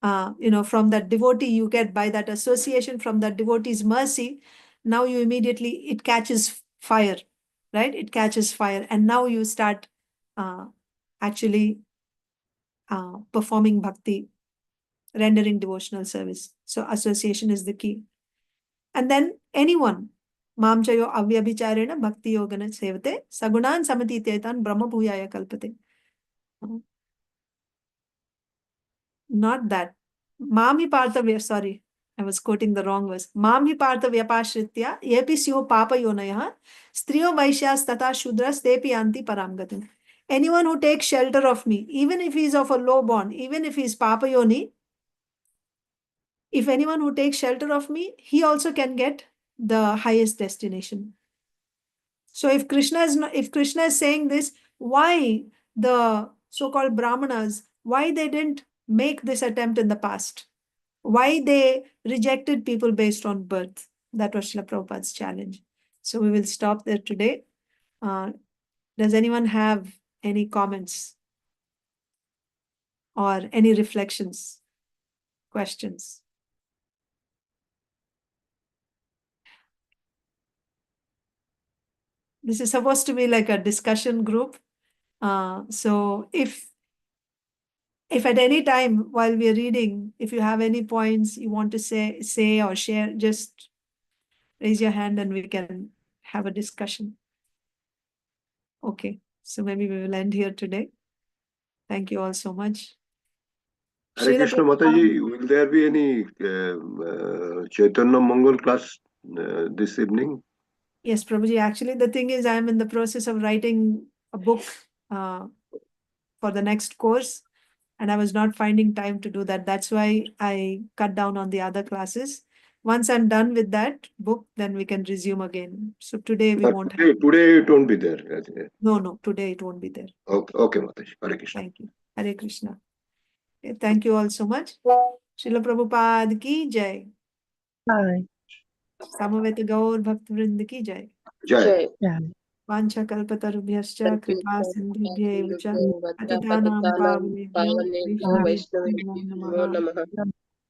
from that devotee you get by that association from that devotee's mercy. Now you immediately, it catches fire, right? It catches fire. And now you start actually performing bhakti, rendering devotional service. So association is the key. And then anyone, Mam chayo avyabhicharena bhakti yogana sevate sagunan samatitetan brahma bhuyaya kalpate. Not that. Mami partha, sorry, I was quoting the wrong verse. Mami partha vyapasritya yepi syuh papa yonayah striyo vaisyas tatha sudras tepi yanti param gatim. Anyone who takes shelter of me, even if he is of a low born, even if he is papa yoni, if anyone who takes shelter of me, he also can get the highest destination. So if Krishna is saying this, why the so-called Brahmanas, why they didn't make this attempt in the past? Why they rejected people based on birth? That was Srila Prabhupada's challenge. So we will stop there today. Does anyone have any comments or any reflections, questions? This is supposed to be like a discussion group. So if at any time while we are reading, if you have any points you want to say or share, just raise your hand and we can have a discussion. Okay, so maybe we will end here today. Thank you all so much. Hare Krishna Mataji, will there be any Chaitanya Mangal class this evening? Yes, Prabhuji. Actually, the thing is, I am in the process of writing a book for the next course, and I was not finding time to do that. That's why I cut down on the other classes. Once I'm done with that book, then we can resume again. So today we won't have. Today it won't be there. No, today it won't be there. Okay, Mataji. Hare Krishna. Thank you. Hare Krishna. Okay, thank you all so much. Srila Prabhupada ki jai. Jai. Samaveta Gaur Bhakt Vrind ki jai. Jai. Vancha kalpatarubhyascha kripa sindhubhyev cha patitanam pavanebhyo Vaishnavebhyo Vaishnavebhyo namo namaha.